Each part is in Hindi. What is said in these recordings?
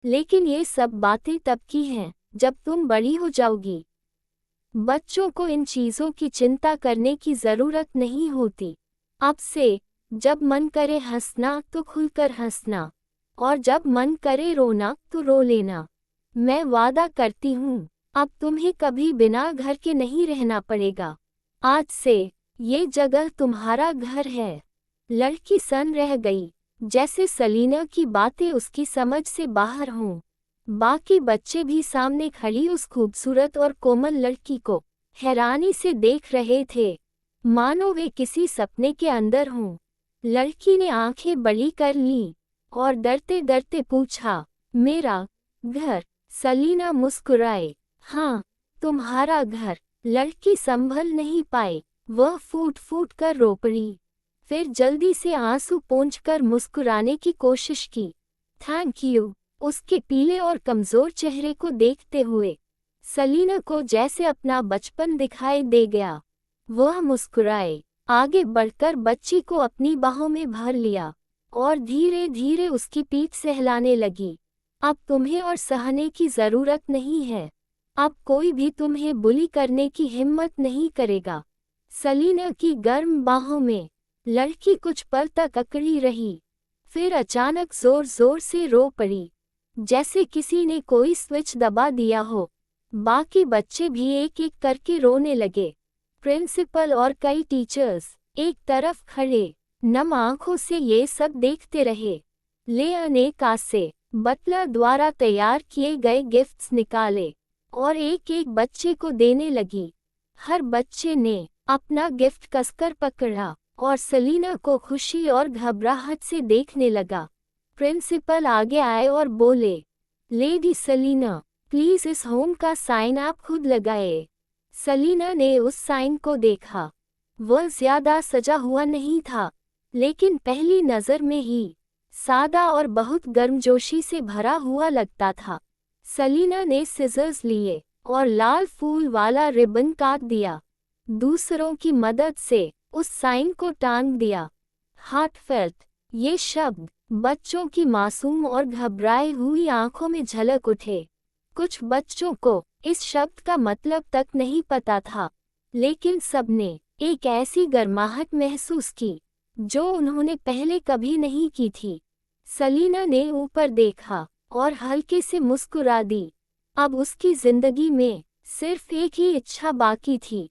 लेकिन ये सब बातें तब की हैं जब तुम बड़ी हो जाओगी। बच्चों को इन चीज़ों की चिंता करने की ज़रूरत नहीं होती। अब से जब मन करे हंसना तो खुलकर हंसना, और जब मन करे रोना तो रो लेना। मैं वादा करती हूँ, अब तुम्हें कभी बिना घर के नहीं रहना पड़ेगा। आज से ये जगह तुम्हारा घर है। लड़की सन रह गई, जैसे सलीना की बातें उसकी समझ से बाहर हों। बाकी बच्चे भी सामने खड़ी उस खूबसूरत और कोमल लड़की को हैरानी से देख रहे थे, मानो वे किसी सपने के अंदर हों। लड़की ने आंखें बड़ी कर लीं और डरते डरते पूछा, मेरा घर? सलीना मुस्कुराए, हाँ, तुम्हारा घर। लड़की संभल नहीं पाई, वह फूट फूट कर रो पड़ी। फिर जल्दी से आंसू पोंछकर मुस्कुराने की कोशिश की। थैंक यू, उसके पीले और कमजोर चेहरे को देखते हुए सलीना को जैसे अपना बचपन दिखाई दे गया। वह मुस्कुराए, आगे बढ़कर बच्ची को अपनी बाहों में भर लिया और धीरे धीरे उसकी पीठ सहलाने लगी। अब तुम्हें और सहने की जरूरत नहीं है। अब कोई भी तुम्हें बुली करने की हिम्मत नहीं करेगा। सलीना की गर्म बाहों में लड़की कुछ पल तक अकड़ी रही, फिर अचानक जोर जोर से रो पड़ी, जैसे किसी ने कोई स्विच दबा दिया हो। बाकी बच्चे भी एक एक करके रोने लगे। प्रिंसिपल और कई टीचर्स एक तरफ खड़े नम आंखों से ये सब देखते रहे। लेआ ने कांच से बटलर द्वारा तैयार किए गए गिफ्ट्स निकाले और एक एक बच्चे को देने लगी। हर बच्चे ने अपना गिफ्ट कसकर पकड़ा और सलीना को खुशी और घबराहट से देखने लगा। प्रिंसिपल आगे आए और बोले, लेडी सलीना, प्लीज इस होम का साइन आप खुद लगाए। सलीना ने उस साइन को देखा। वह ज्यादा सजा हुआ नहीं था, लेकिन पहली नजर में ही सादा और बहुत गर्मजोशी से भरा हुआ लगता था। सलीना ने सिजर्स लिए और लाल फूल वाला रिबन काट दिया। दूसरों की मदद से उस साइन को टांग दिया। हार्टफेल्ट, ये शब्द बच्चों की मासूम और घबराई हुई आंखों में झलक उठे। कुछ बच्चों को इस शब्द का मतलब तक नहीं पता था, लेकिन सबने एक ऐसी गर्माहट महसूस की जो उन्होंने पहले कभी नहीं की थी। सलीना ने ऊपर देखा और हल्के से मुस्कुरा दी। अब उसकी जिंदगी में सिर्फ एक ही इच्छा बाकी थी।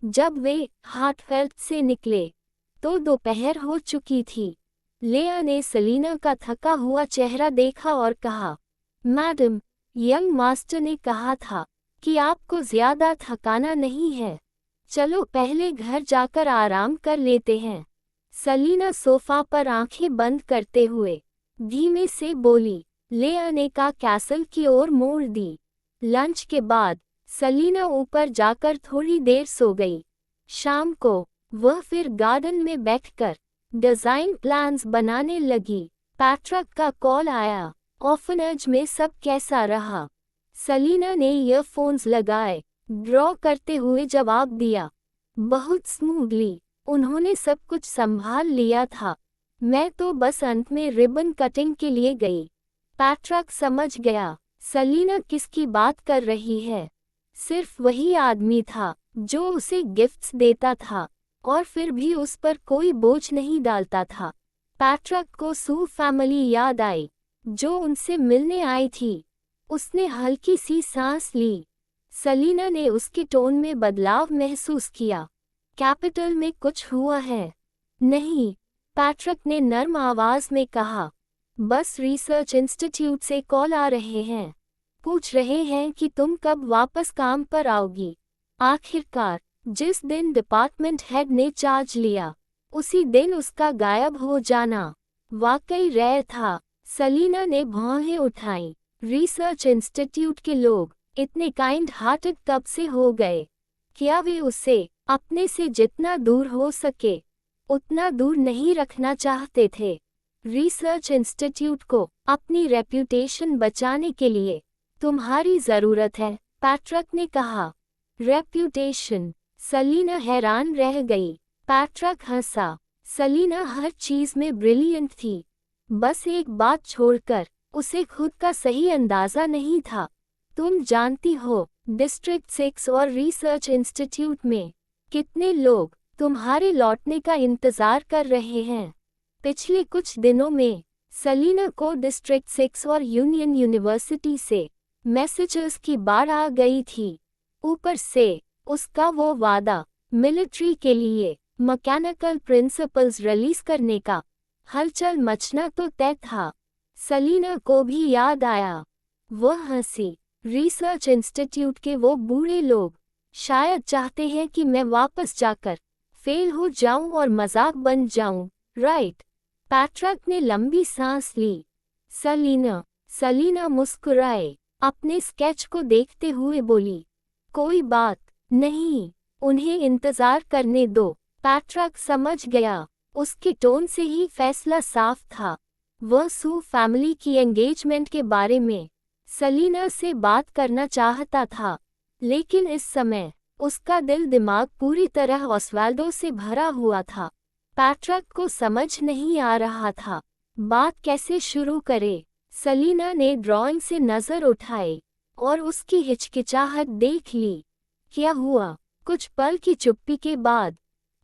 जब वे हार्टफेल्ट से निकले तो दोपहर हो चुकी थी। लेआ ने सलीना का थका हुआ चेहरा देखा और कहा, मैडम, यंग मास्टर ने कहा था कि आपको ज्यादा थकाना नहीं है। चलो पहले घर जाकर आराम कर लेते हैं। सलीना सोफा पर आंखें बंद करते हुए धीमे से बोली। लेआ ने का कैसल की ओर मोड़ दी। लंच के बाद सलीना ऊपर जाकर थोड़ी देर सो गई। शाम को वह फिर गार्डन में बैठकर डिजाइन प्लान्स बनाने लगी। पैट्रिक का कॉल आया। ऑर्फनेज में सब कैसा रहा? सलीना ने ईयरफोन्स लगाए, ड्रॉ करते हुए जवाब दिया, बहुत स्मूथली। उन्होंने सब कुछ संभाल लिया था। मैं तो बस अंत में रिबन कटिंग के लिए गई। पैट्रिक समझ गया सलीना किसकी बात कर रही है। सिर्फ वही आदमी था जो उसे गिफ्ट्स देता था और फिर भी उस पर कोई बोझ नहीं डालता था। पैट्रिक को सू फैमिली याद आई जो उनसे मिलने आई थी। उसने हल्की सी सांस ली। सलीना ने उसके टोन में बदलाव महसूस किया। कैपिटल में कुछ हुआ है? नहीं, पैट्रिक ने नर्म आवाज में कहा, बस रिसर्च इंस्टीट्यूट से कॉल आ रहे हैं। पूछ रहे हैं कि तुम कब वापस काम पर आओगी। आखिरकार जिस दिन डिपार्टमेंट हेड ने चार्ज लिया, उसी दिन उसका गायब हो जाना वाकई रेयर था। सलीना ने भौहें उठाईं। रिसर्च इंस्टीट्यूट के लोग इतने काइंड हार्टेड कब से हो गए? क्या वे उसे अपने से जितना दूर हो सके उतना दूर नहीं रखना चाहते थे? रिसर्च इंस्टीट्यूट को अपनी रेप्यूटेशन बचाने के लिए तुम्हारी जरूरत है, पैट्रिक ने कहा। रेप्यूटेशन? सलीना हैरान रह गई। पैट्रिक हंसा। सलीना हर चीज में ब्रिलियंट थी, बस एक बात छोड़कर उसे खुद का सही अंदाजा नहीं था। तुम जानती हो, डिस्ट्रिक्ट 6 और रिसर्च इंस्टीट्यूट में कितने लोग तुम्हारे लौटने का इंतजार कर रहे हैं। पिछले कुछ दिनों में सलीना को डिस्ट्रिक्ट 6 और यूनियन यूनिवर्सिटी से मैसेजेस की बाढ़ आ गई थी। ऊपर से उसका वो वादा, मिलिट्री के लिए मैकेनिकल प्रिंसिपल्स रिलीज करने का। हलचल मचना तो तय था। सलीना को भी याद आया वह हंसी। रिसर्च इंस्टीट्यूट के वो बूढ़े लोग शायद चाहते हैं कि मैं वापस जाकर फेल हो जाऊं और मजाक बन जाऊं, राइट? पैट्रिक ने लंबी सांस ली। सलीना मुस्कुराए, अपने स्केच को देखते हुए बोली, कोई बात नहीं, उन्हें इंतजार करने दो। पैट्रिक समझ गया, उसके टोन से ही फैसला साफ था। वह सू फैमिली की एंगेजमेंट के बारे में सलीना से बात करना चाहता था, लेकिन इस समय उसका दिल दिमाग पूरी तरह ऑस्वाल्डो से भरा हुआ था। पैट्रिक को समझ नहीं आ रहा था बात कैसे शुरू करे। सलीना ने ड्राइंग से नजर उठाई और उसकी हिचकिचाहट देख ली। क्या हुआ? कुछ पल की चुप्पी के बाद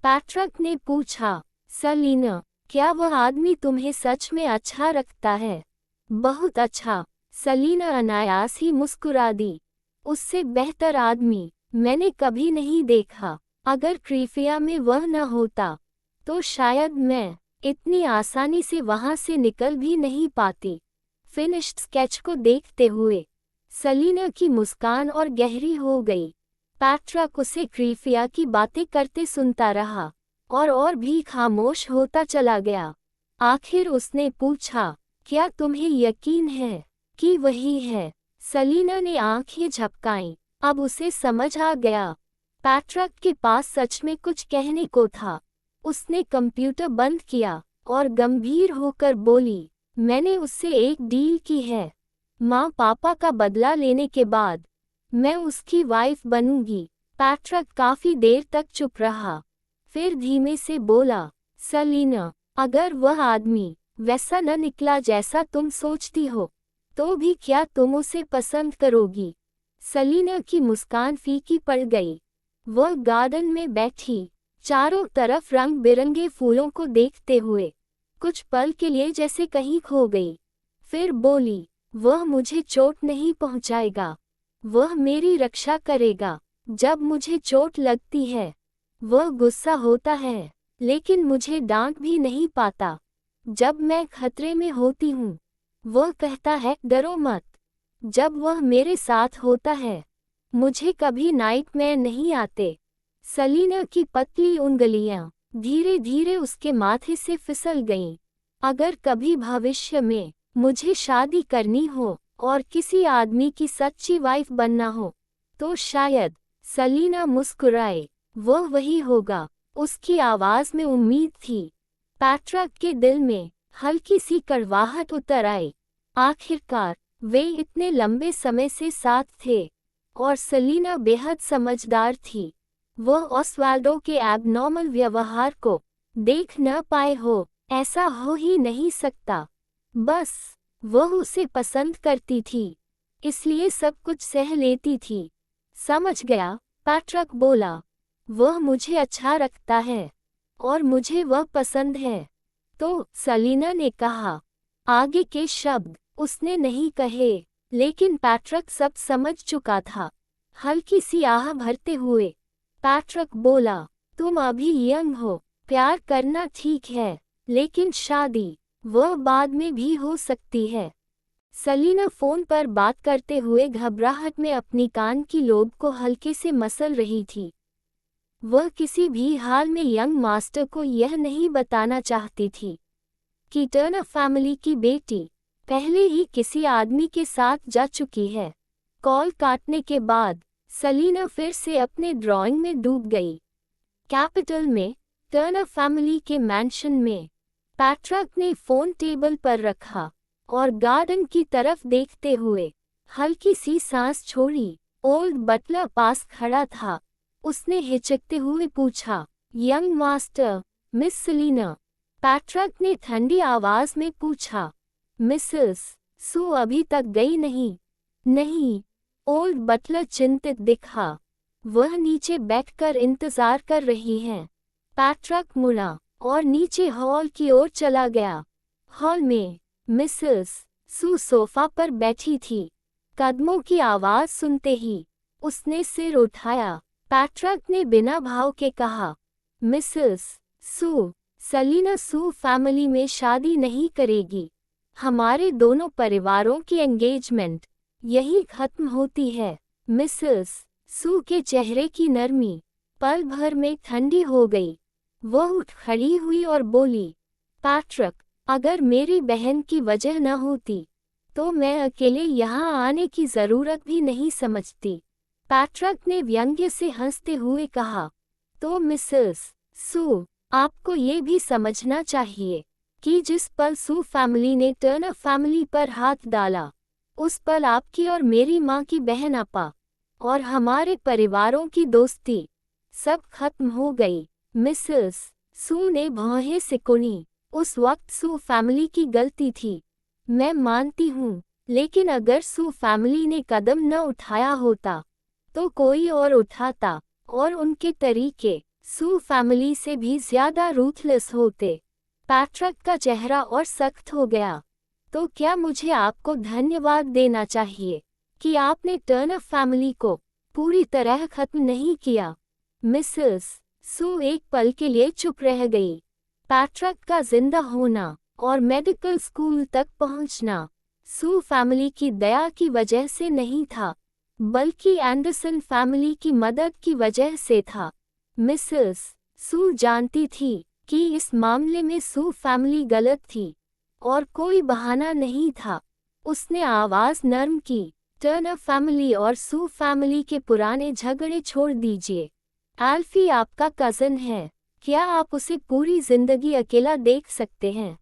पैट्रिक ने पूछा, सलीना, क्या वह आदमी तुम्हें सच में अच्छा रखता है? बहुत अच्छा, सलीना अनायास ही मुस्कुरा दी। उससे बेहतर आदमी मैंने कभी नहीं देखा। अगर क्रीफिया में वह न होता तो शायद मैं इतनी आसानी से वहां से निकल भी नहीं पाती। फिनिश्ड स्केच को देखते हुए सलीना की मुस्कान और गहरी हो गई। पैट्रिक उसे क्रीफिया की बातें करते सुनता रहा और भी खामोश होता चला गया। आखिर उसने पूछा, क्या तुम्हें यकीन है कि वही है? सलीना ने आंखें झपकाईं। अब उसे समझ आ गया, पैट्रिक के पास सच में कुछ कहने को था। उसने कंप्यूटर बंद किया और गंभीर होकर बोली, मैंने उससे एक डील की है। माँ पापा का बदला लेने के बाद मैं उसकी वाइफ बनूंगी। पैट्रिक काफी देर तक चुप रहा, फिर धीमे से बोला, सलीना, अगर वह आदमी वैसा न निकला जैसा तुम सोचती हो, तो भी क्या तुम उसे पसंद करोगी? सलीना की मुस्कान फीकी पड़ गई। वह गार्डन में बैठी, चारों तरफ रंग बिरंगे फूलों को देखते हुए कुछ पल के लिए जैसे कहीं खो गई। फिर बोली, वह मुझे चोट नहीं पहुंचाएगा, वह मेरी रक्षा करेगा। जब मुझे चोट लगती है वह गुस्सा होता है, लेकिन मुझे डांट भी नहीं पाता। जब मैं खतरे में होती हूँ वह कहता है, डरो मत। जब वह मेरे साथ होता है मुझे कभी नाइटमेयर नहीं आते। सलीना की पतली उंगलियां धीरे धीरे उसके माथे से फिसल गईं। अगर कभी भविष्य में मुझे शादी करनी हो और किसी आदमी की सच्ची वाइफ बनना हो, तो शायद, सलीना मुस्कुराए, वह वही होगा। उसकी आवाज में उम्मीद थी। पैट्रिक के दिल में हल्की सी कड़वाहट उतर आई। आखिरकार वे इतने लंबे समय से साथ थे और सलीना बेहद समझदार थी। वह ऑस्वाल्डो के एबनॉर्मल व्यवहार को देख न पाए हो, ऐसा हो ही नहीं सकता। बस वह उसे पसंद करती थी, इसलिए सब कुछ सह लेती थी। समझ गया, पैट्रिक बोला, वह मुझे अच्छा रखता है और मुझे वह पसंद है। तो सलीना ने कहा। आगे के शब्द उसने नहीं कहे, लेकिन पैट्रिक सब समझ चुका था। हल्की सी आह भरते हुए पैट्रिक बोला, तुम अभी यंग हो, प्यार करना ठीक है, लेकिन शादी वह बाद में भी हो सकती है। सलीना फोन पर बात करते हुए घबराहट में अपनी कान की लोब को हल्के से मसल रही थी। वह किसी भी हाल में यंग मास्टर को यह नहीं बताना चाहती थी कि टर्नर फैमिली की बेटी पहले ही किसी आदमी के साथ जा चुकी है। कॉल काटने के बाद सलीना फिर से अपने ड्राइंग में डूब गई। कैपिटल में टर्नर फैमिली के मैंशन में पैट्रिक ने फोन टेबल पर रखा और गार्डन की तरफ देखते हुए हल्की सी सांस छोड़ी। ओल्ड बटलर पास खड़ा था। उसने हिचकते हुए पूछा, young master, miss Selena? Patrick ने ठंडी आवाज में पूछा। मिसेस सू अभी तक गई नहीं। नहीं। ओल्ड बटलर चिंतित दिखा। वह नीचे बैठकर इंतजार कर रही हैं। पैट्रिक मुड़ा और नीचे हॉल की ओर चला गया। हॉल में मिसेस सू सोफा पर बैठी थी। कदमों की आवाज सुनते ही उसने सिर उठाया। पैट्रिक ने बिना भाव के कहा, मिसेस सू, सेलिना सू फैमिली में शादी नहीं करेगी। हमारे दोनों परिवारों की एंगेजमेंट यही खत्म होती है। मिसेस सू के चेहरे की नरमी पल भर में ठंडी हो गई। वह उठ खड़ी हुई और बोली, पैट्रिक, अगर मेरी बहन की वजह न होती तो मैं अकेले यहाँ आने की जरूरत भी नहीं समझती। पैट्रिक ने व्यंग्य से हंसते हुए कहा, तो मिसेस सू, आपको ये भी समझना चाहिए कि जिस पल सू फैमिली ने टर्नर फैमिली पर हाथ डाला, उस पल आपकी और मेरी माँ की बहन अपा और हमारे परिवारों की दोस्ती सब खत्म हो गई। मिसेस सू ने भौहें सिकुड़ी। उस वक्त सू फैमिली की गलती थी, मैं मानती हूँ, लेकिन अगर सू फैमिली ने कदम न उठाया होता तो कोई और उठाता, और उनके तरीके सू फैमिली से भी ज्यादा रूथलेस होते। पैट्रिक का चेहरा और सख्त हो गया। तो क्या मुझे आपको धन्यवाद देना चाहिए कि आपने टर्नर फैमिली को पूरी तरह खत्म नहीं किया? मिसेस सू एक पल के लिए चुप रह गई। पैट्रिक का जिंदा होना और मेडिकल स्कूल तक पहुंचना सू फैमिली की दया की वजह से नहीं था, बल्कि एंडरसन फैमिली की मदद की वजह से था। मिसेस सू जानती थी कि इस मामले में सू फैमिली गलत थी और कोई बहाना नहीं था। उसने आवाज नरम की, टर्नर फैमिली और सू फैमिली के पुराने झगड़े छोड़ दीजिए। एल्फी आपका कज़न है, क्या आप उसे पूरी जिंदगी अकेला देख सकते हैं?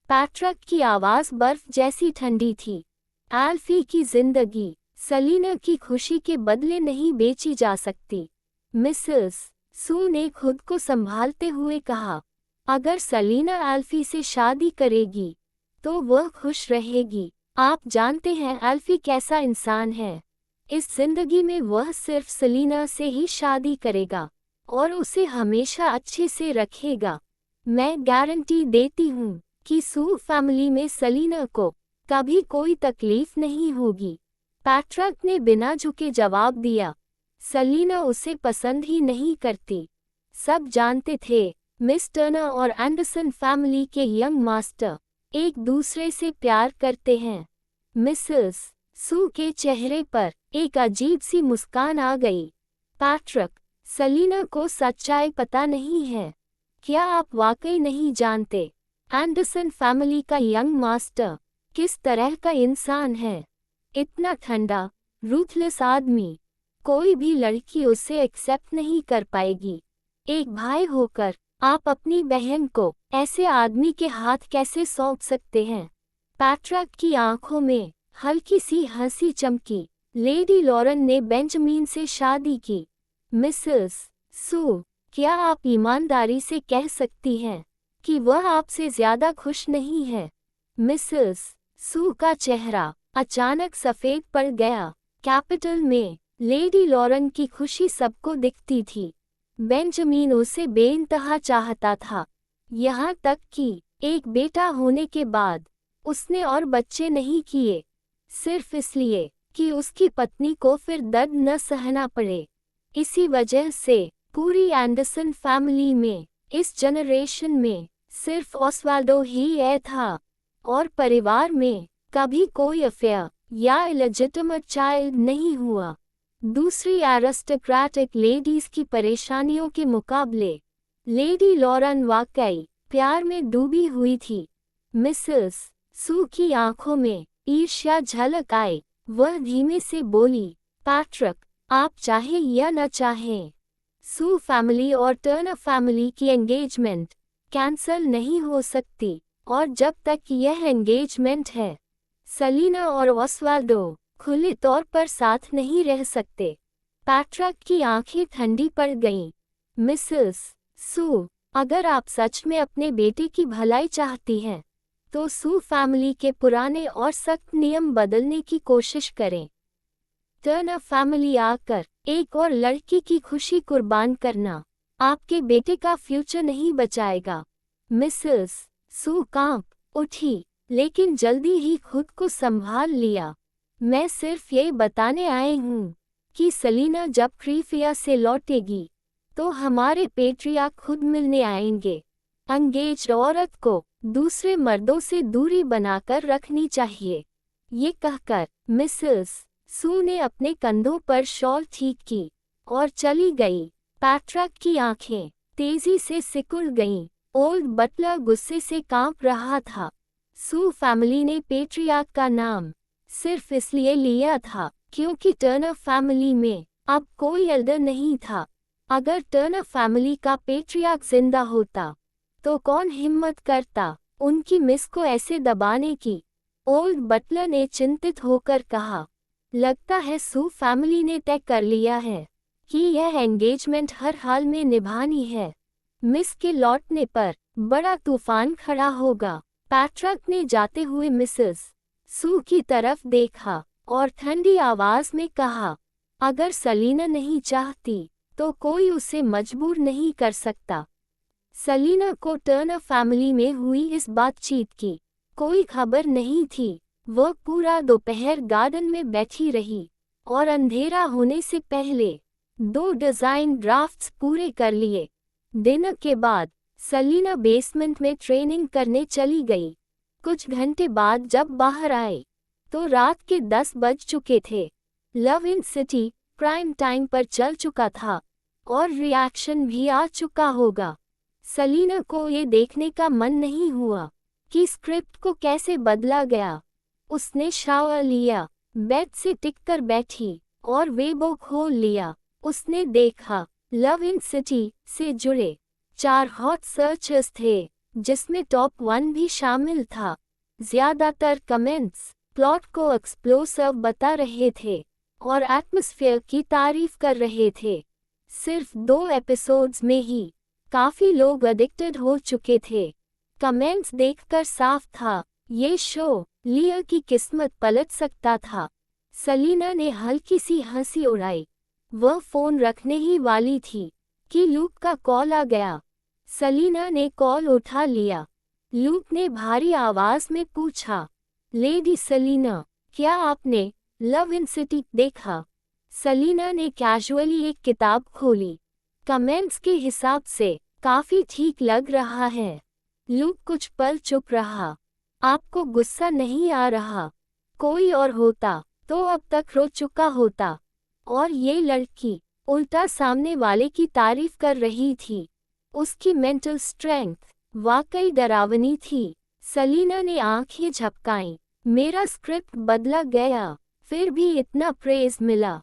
पैट्रिक की आवाज बर्फ जैसी ठंडी थी। एल्फी की जिंदगी सेलिना की खुशी के बदले नहीं बेची जा सकती। मिसेस सू ने खुद को संभालते हुए कहा, अगर सेलिना एल्फी से शादी करेगी तो वह खुश रहेगी। आप जानते हैं एल्फी कैसा इंसान है। इस जिंदगी में वह सिर्फ सेलिना से ही शादी करेगा और उसे हमेशा अच्छे से रखेगा। मैं गारंटी देती हूँ कि सू फैमिली में सेलिना को कभी कोई तकलीफ नहीं होगी। पैट्रिक ने बिना झुके जवाब दिया, सेलिना उसे पसंद ही नहीं करती। सब जानते थे मिस टर्नर और एंडरसन फैमिली के यंग मास्टर एक दूसरे से प्यार करते हैं। मिसेस सू के चेहरे पर एक अजीब सी मुस्कान आ गई। पैट्रिक, सेलिना को सच्चाई पता नहीं है। क्या आप वाकई नहीं जानते एंडरसन फैमिली का यंग मास्टर किस तरह का इंसान है? इतना ठंडा, रूथलेस आदमी। कोई भी लड़की उसे एक्सेप्ट नहीं कर पाएगी। एक भाई होकर आप अपनी बहन को ऐसे आदमी के हाथ कैसे सौंप सकते हैं? पैट्रिक की आंखों में हल्की सी हंसी चमकी। लेडी लॉरेन ने बेंजामिन से शादी की। मिसेस सू, क्या आप ईमानदारी से कह सकती हैं कि वह आपसे ज्यादा खुश नहीं है? मिसेस सू का चेहरा अचानक सफेद पड़ गया। कैपिटल में लेडी लॉरेन की खुशी सबको दिखती थी। बेंजामिन उसे बेइंतहा चाहता था, यहाँ तक कि एक बेटा होने के बाद उसने और बच्चे नहीं किए, सिर्फ इसलिए कि उसकी पत्नी को फिर दर्द न सहना पड़े। इसी वजह से पूरी एंडरसन फैमिली में इस जनरेशन में सिर्फ ऑस्वाल्डो ही है था, और परिवार में कभी कोई अफेयर या इलेजिटिमेट चाइल्ड नहीं हुआ। दूसरी एरिस्टोक्रेटिक लेडीज की परेशानियों के मुकाबले लेडी लॉरेन वाकई प्यार में डूबी हुई थी। मिसेस सू की आंखों में ईर्ष्या झलक आई। वह धीमे से बोली, पैट्रिक, आप चाहे या न चाहें, सू फैमिली और टर्नर फैमिली की एंगेजमेंट कैंसल नहीं हो सकती, और जब तक यह एंगेजमेंट है, सेलिना और ऑस्वाल्डो खुले तौर पर साथ नहीं रह सकते। पैट्रिक की आंखें ठंडी पड़ गईं। मिसेस सू, अगर आप सच में अपने बेटे की भलाई चाहती हैं तो सू फैमिली के पुराने और सख्त नियम बदलने की कोशिश करें। टर्नर फैमिली आकर एक और लड़की की खुशी कुर्बान करना आपके बेटे का फ्यूचर नहीं बचाएगा। मिसेस सू कांप उठी, लेकिन जल्दी ही खुद को संभाल लिया। मैं सिर्फ ये बताने आई हूँ कि सलीना जब क्रीफिया से लौटेगी तो हमारे पेट्रियार्क खुद मिलने आएंगे। अंगेज औरत को दूसरे मर्दों से दूरी बनाकर रखनी चाहिए। ये कहकर मिसेस सू ने अपने कंधों पर शॉल ठीक की और चली गई। पैट्रिक की आंखें तेजी से सिकुड़ गईं। ओल्ड बटलर गुस्से से कांप रहा था। सू फैमिली ने पेट्रियार्क का नाम सिर्फ इसलिए लिया था क्योंकि टर्नर फैमिली में अब कोई एल्डर नहीं था। अगर टर्नर फैमिली का पेट्रियार्क जिंदा होता तो कौन हिम्मत करता उनकी मिस को ऐसे दबाने की। ओल्ड बटलर ने चिंतित होकर कहा, लगता है सू फैमिली ने तय कर लिया है कि यह एंगेजमेंट हर हाल में निभानी है। मिस के लौटने पर बड़ा तूफान खड़ा होगा। पैट्रिक ने जाते हुए मिसेस सू की तरफ देखा और ठंडी आवाज में कहा, अगर सलीना नहीं चाहती तो कोई उसे मजबूर नहीं कर सकता। सलीना को टर्नर फैमिली में हुई इस बातचीत की कोई खबर नहीं थी। वह पूरा दोपहर गार्डन में बैठी रही और अंधेरा होने से पहले 2 डिजाइन ड्राफ्ट्स पूरे कर लिए। डिनर के बाद सलीना बेसमेंट में ट्रेनिंग करने चली गई। कुछ घंटे बाद जब बाहर आए तो रात के 10 बज चुके थे। Love in city prime time पर चल चुका था और रिएक्शन भी आ चुका होगा। सलीना को ये देखने का मन नहीं हुआ कि स्क्रिप्ट को कैसे बदला गया। उसने शावर लिया, बेड से टिककर बैठी और वेबो खोल लिया। उसने देखा लव इन सिटी से जुड़े 4 हॉट सर्चेस थे, जिसमें टॉप 1 भी शामिल था। ज्यादातर कमेंट्स प्लॉट को एक्सप्लोसिव बता रहे थे और एटमॉस्फेयर की तारीफ कर रहे थे। सिर्फ 2 एपिसोड्स में ही काफी लोग एडिक्टेड हो चुके थे। कमेंट्स देखकर साफ था ये शो लिया की किस्मत पलट सकता था। सलीना ने हल्की सी हंसी उड़ाई। वह फोन रखने ही वाली थी कि लूक का कॉल आ गया। सलीना ने कॉल उठा लिया। लूक ने भारी आवाज में पूछा, लेडी सलीना, क्या आपने लव इन सिटी देखा? सलीना ने कैजुअली एक किताब खोली। कमेंट्स के हिसाब से काफी ठीक लग रहा है। लूक कुछ पल चुप रहा। आपको गुस्सा नहीं आ रहा? कोई और होता तो अब तक रो चुका होता। और ये लड़की उल्टा सामने वाले की तारीफ कर रही थी। उसकी मेंटल स्ट्रेंथ वाकई डरावनी थी। सलीना ने आंखें झपकाईं। मेरा स्क्रिप्ट बदला गया, फिर भी इतना प्रेज मिला।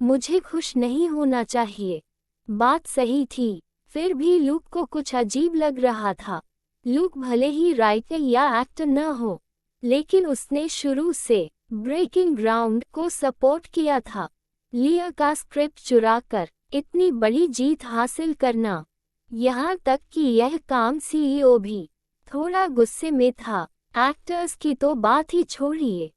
मुझे खुश नहीं होना चाहिए। बात सही थी, फिर भी लूक को कुछ अजीब लग रहा था। लूक भले ही राइटर या एक्टर न हो, लेकिन उसने शुरू से ब्रेकिंग ग्राउंड को सपोर्ट किया था। लिया का स्क्रिप्ट चुराकर इतनी बड़ी जीत हासिल करना, यहाँ तक कि यह काम सीईओ भी थोड़ा गुस्से में था। एक्टर्स की तो बात ही छोड़िए,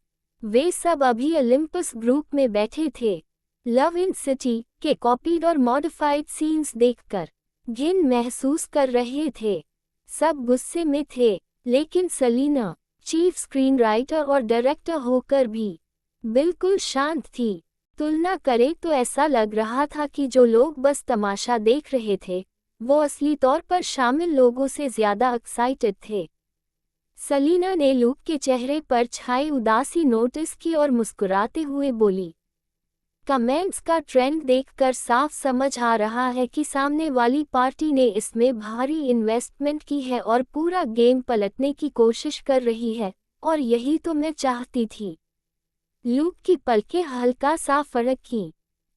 वे सब अभी ओलंपस ग्रुप में बैठे थे। लव इन सिटी के कॉपीड और मॉडिफाइड सीन्स देखकर घिन महसूस कर रहे थे। सब गुस्से में थे, लेकिन सलीना चीफ स्क्रीन राइटर और डायरेक्टर होकर भी बिल्कुल शांत थी। तुलना करें तो ऐसा लग रहा था कि जो लोग बस तमाशा देख रहे थे, वो असली तौर पर शामिल लोगों से ज्यादा एक्साइटेड थे। सलीना ने लूक के चेहरे पर छाई उदासी नोटिस की और मुस्कुराते हुए बोली, कमेंट्स का ट्रेंड देखकर साफ समझ आ रहा है कि सामने वाली पार्टी ने इसमें भारी इन्वेस्टमेंट की है और पूरा गेम पलटने की कोशिश कर रही है, और यही तो मैं चाहती थी। लूक की पलकें हल्का सा फड़क की।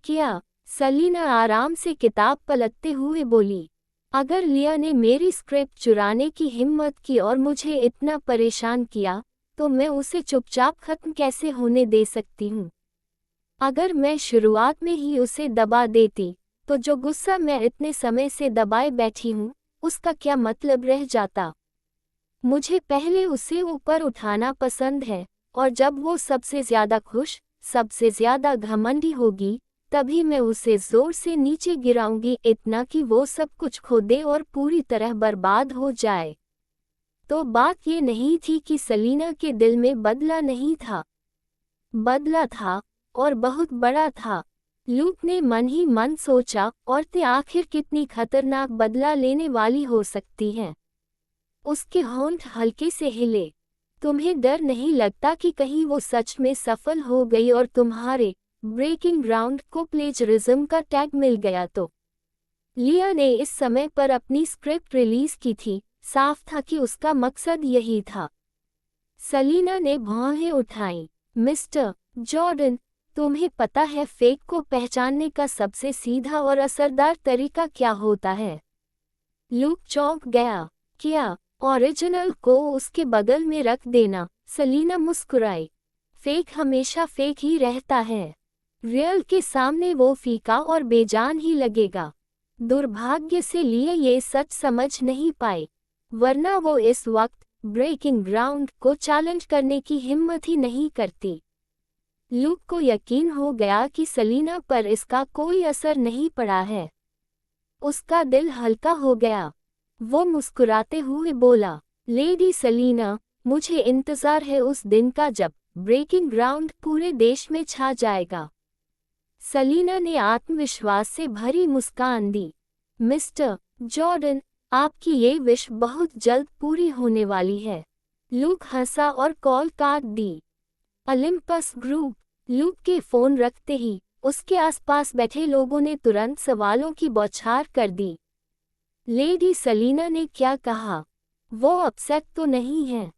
क्या? सलीना आराम से किताब पलटते हुए बोली, अगर लिया ने मेरी स्क्रिप्ट चुराने की हिम्मत की और मुझे इतना परेशान किया, तो मैं उसे चुपचाप खत्म कैसे होने दे सकती हूँ? अगर मैं शुरुआत में ही उसे दबा देती, तो जो गुस्सा मैं इतने समय से दबाए बैठी हूँ, उसका क्या मतलब रह जाता? मुझे पहले उसे ऊपर उठाना पसंद है, और जब वो सबसे ज्यादा खुश, सबसे ज्यादा घमंडी होगी, तभी मैं उसे जोर से नीचे गिराऊंगी, इतना कि वो सब कुछ खो दे और पूरी तरह बर्बाद हो जाए। तो बात ये नहीं थी कि सलीना के दिल में बदला नहीं था। बदला था, और बहुत बड़ा था। ल्यूक ने मन ही मन सोचा, औरतें आखिर कितनी खतरनाक बदला लेने वाली हो सकती हैं। उसके होंठ हल्के से हिले। तुम्हें डर नहीं लगता कि कहीं वो सच में सफल हो गई और तुम्हारे ब्रेकिंग ग्राउंड को प्लेजरिज्म का टैग मिल गया तो? लिया ने इस समय पर अपनी स्क्रिप्ट रिलीज की थी, साफ था कि उसका मकसद यही था। सलीना ने भौहें उठाईं। मिस्टर जॉर्डन, तुम्हें पता है फेक को पहचानने का सबसे सीधा और असरदार तरीका क्या होता है? ल्यूक चौंक गया। क्या? ओरिजिनल को उसके बगल में रख देना, सलीना मुस्कुराई। फेक हमेशा फेक ही रहता है। रियल के सामने वो फीका और बेजान ही लगेगा। दुर्भाग्य से लिए ये सच समझ नहीं पाए, वरना वो इस वक्त ब्रेकिंग ग्राउंड को चैलेंज करने की हिम्मत ही नहीं करती। ल्यूक को यकीन हो गया कि सलीना पर इसका कोई असर नहीं पड़ा है। उसका दिल हल्का हो गया। वो मुस्कुराते हुए बोला, लेडी सलीना, मुझे इंतजार है उस दिन का जब ब्रेकिंग ग्राउंड पूरे देश में छा जाएगा। सलीना ने आत्मविश्वास से भरी मुस्कान दी। मिस्टर जॉर्डन, आपकी ये विश बहुत जल्द पूरी होने वाली है। ल्यूक हंसा और कॉल काट दी। Olympus group. ल्यूक के फोन रखते ही उसके आसपास बैठे लोगों ने तुरंत सवालों की बौछार कर दी। लेडी सलीना ने क्या कहा? वो अपसेट तो नहीं है?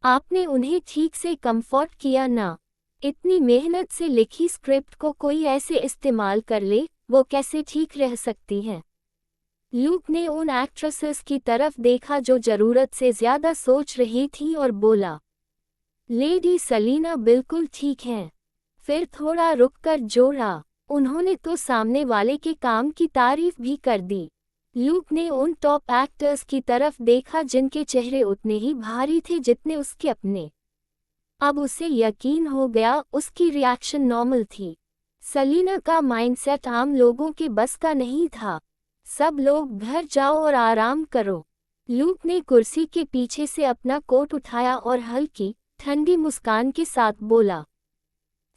आपने उन्हें ठीक से कंफर्ट किया ना? इतनी मेहनत से लिखी स्क्रिप्ट को कोई ऐसे इस्तेमाल कर ले, वो कैसे ठीक रह सकती हैं? ल्यूक ने उन एक्ट्रेसेस की तरफ देखा जो जरूरत से ज्यादा सोच रही थी और बोला, लेडी सलीना बिल्कुल ठीक हैं। फिर थोड़ा रुककर जोड़ा, उन्होंने तो सामने वाले के काम की तारीफ भी कर दी। ल्यूक ने उन टॉप एक्टर्स की तरफ देखा जिनके चेहरे उतने ही भारी थे जितने उसके अपने। अब उसे यकीन हो गया उसकी रिएक्शन नॉर्मल थी। सलीना का माइंडसेट आम लोगों के बस का नहीं था। सब लोग घर जाओ और आराम करो। ल्यूक ने कुर्सी के पीछे से अपना कोट उठाया और हल्की ठंडी मुस्कान के साथ बोला,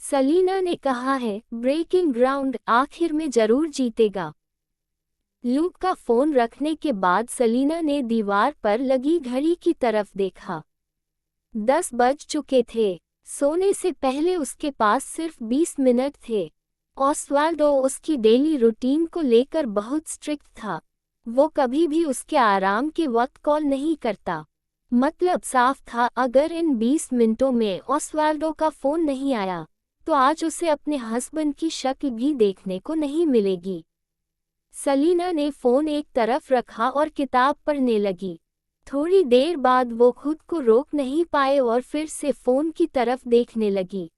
सलीना ने कहा है ब्रेकिंग ग्राउंड आखिर में जरूर जीतेगा। ल्यूक का फोन रखने के बाद सलीना ने दीवार पर लगी घड़ी की तरफ देखा। 10 बज चुके थे। सोने से पहले उसके पास सिर्फ 20 मिनट थे। ऑस्वाल्डो उसकी डेली रूटीन को लेकर बहुत स्ट्रिक्ट था। वो कभी भी उसके आराम के वक्त कॉल नहीं करता। मतलब साफ था, अगर इन 20 मिनटों में ऑस्वाल्डो का फोन नहीं आया, तो आज उसे अपने हस्बैंड की शक्ल भी देखने को नहीं मिलेगी। सलीना ने फोन एक तरफ रखा और किताब पढ़ने लगी। थोड़ी देर बाद वो खुद को रोक नहीं पाए और फिर से फोन की तरफ देखने लगी।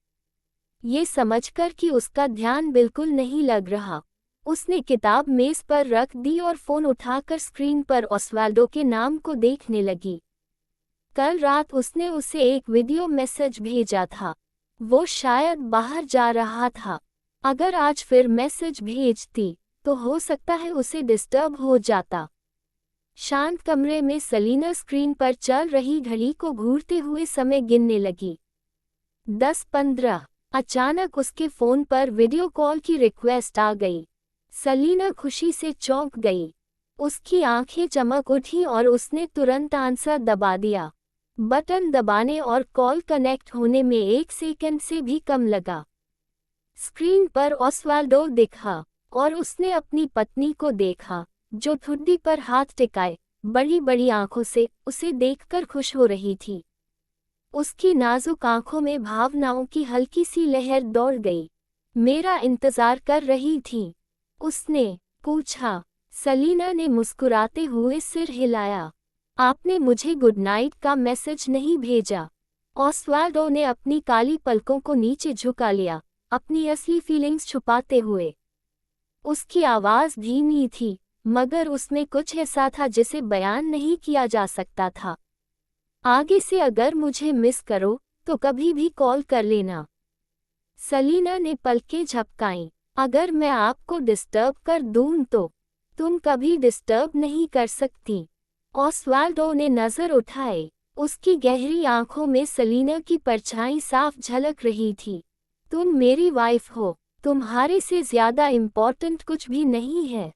ये समझकर कि उसका ध्यान बिल्कुल नहीं लग रहा, उसने किताब मेज पर रख दी और फोन उठाकर स्क्रीन पर ऑस्वाल्डो के नाम को देखने लगी। कल रात उसने उसे एक वीडियो मैसेज भेजा था। वो शायद बाहर जा रहा था। अगर आज फिर मैसेज भेजती, तो हो सकता है उसे डिस्टर्ब हो जाता। शांत कमरे में सलीना स्क्रीन पर चल रही घड़ी को घूरते हुए समय गिनने लगी। 10:15। अचानक उसके फोन पर वीडियो कॉल की रिक्वेस्ट आ गई। सलीना खुशी से चौंक गई। उसकी आंखें चमक उठी और उसने तुरंत आंसर दबा दिया। बटन दबाने और कॉल कनेक्ट होने में 1 सेकंड से भी कम लगा। स्क्रीन पर ऑस्वाल्डो दिखा और उसने अपनी पत्नी को देखा, जो ठुड्डी पर हाथ टिकाए बड़ी बड़ी आंखों से उसे देखकर खुश हो रही थी। उसकी नाजुक आंखों में भावनाओं की हल्की सी लहर दौड़ गई। मेरा इंतजार कर रही थी? उसने पूछा। सलीना ने मुस्कुराते हुए सिर हिलाया। आपने मुझे गुड नाइट का मैसेज नहीं भेजा। ऑस्वाल्डो ने अपनी काली पलकों को नीचे झुका लिया, अपनी असली फीलिंग्स छुपाते हुए। उसकी आवाज धीमी थी, मगर उसमें कुछ ऐसा था जिसे बयान नहीं किया जा सकता था। आगे से अगर मुझे मिस करो तो कभी भी कॉल कर लेना। सलीना ने पलकें झपकाईं। अगर मैं आपको डिस्टर्ब कर दूं तो तुम कभी डिस्टर्ब नहीं कर सकती। ऑस्वाल्डो ने नजर उठाए। उसकी गहरी आंखों में सलीना की परछाई साफ झलक रही थी। तुम मेरी वाइफ हो, तुम्हारे से ज्यादा इम्पोर्टेंट कुछ भी नहीं है।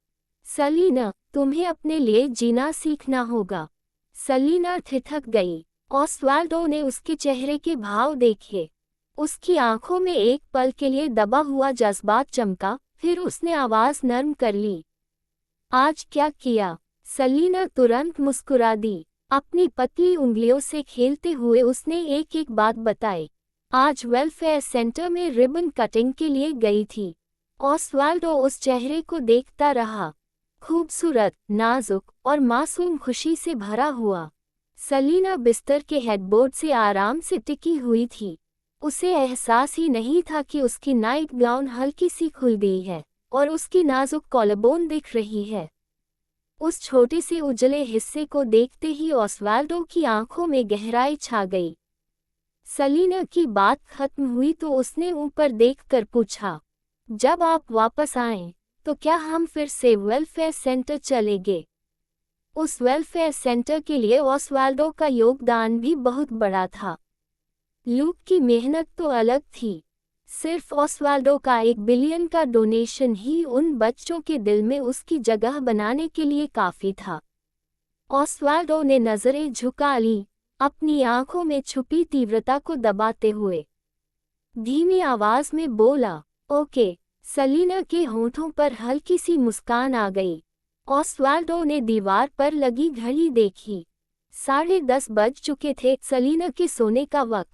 सलीना, तुम्हें अपने लिए जीना सीखना होगा। सलीना ठिठक गई। ऑस्वाल्डो ने उसके चेहरे के भाव देखे। उसकी आंखों में एक पल के लिए दबा हुआ जज्बात चमका, फिर उसने आवाज नरम कर ली। आज क्या किया? सलीना तुरंत मुस्कुरा दी। अपनी पतली उंगलियों से खेलते हुए उसने एक एक बात बताई। आज वेलफेयर सेंटर में रिबन कटिंग के लिए गई थी। ऑस्वाल्डो उस चेहरे को देखता रहा, खूबसूरत, नाजुक और मासूम खुशी से भरा हुआ। सलीना बिस्तर के हेडबोर्ड से आराम से टिकी हुई थी। उसे एहसास ही नहीं था कि उसकी नाइट गाउन हल्की सी खुल गई है और उसकी नाजुक कॉलरबोन दिख रही है। उस छोटे से उजले हिस्से को देखते ही ऑस्वाल्डो की आंखों में गहराई छा गई। सलीना की बात खत्म हुई तो उसने ऊपर देखकर पूछा, जब आप वापस आएं, तो क्या हम फिर से वेलफेयर सेंटर चलेंगे? उस वेलफेयर सेंटर के लिए ऑस्वाल्डो का योगदान भी बहुत बड़ा था। लूक की मेहनत तो अलग थी। सिर्फ ऑस्वाल्डो का 1 बिलियन का डोनेशन ही उन बच्चों के दिल में उसकी जगह बनाने के लिए काफी था। ऑस्वाल्डो ने नजरें झुका ली, अपनी आंखों में छुपी तीव्रता को दबाते हुए। धीमी आवाज में बोला, ओके। सलीना के होठों पर हल्की सी मुस्कान आ गई। ऑस्वाल्डो ने दीवार पर लगी घड़ी देखी। 10:30 बज चुके थे। सलीना के सोने का वक्त।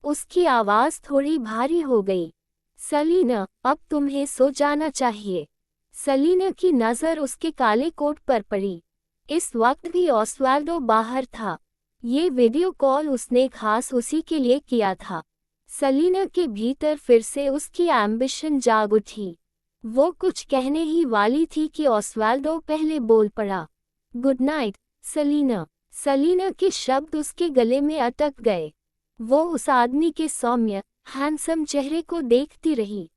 उसकी आवाज थोड़ी भारी हो गई। सलीना, अब तुम्हें सो जाना चाहिए। सलीना की नज़र उसके काले कोट पर पड़ी। इस वक्त भी ऑस्वाल्डो बाहर था। ये वीडियो कॉल उसने खास उसी के लिए किया था। सलीना के भीतर फिर से उसकी एम्बिशन जाग उठी। वो कुछ कहने ही वाली थी कि ऑस्वाल्डो पहले बोल पड़ा, गुड नाइट, सलीना। सलीना के शब्द उसके गले में अटक गए। वो उस आदमी के सौम्य, हैंडसम चेहरे को देखती रही,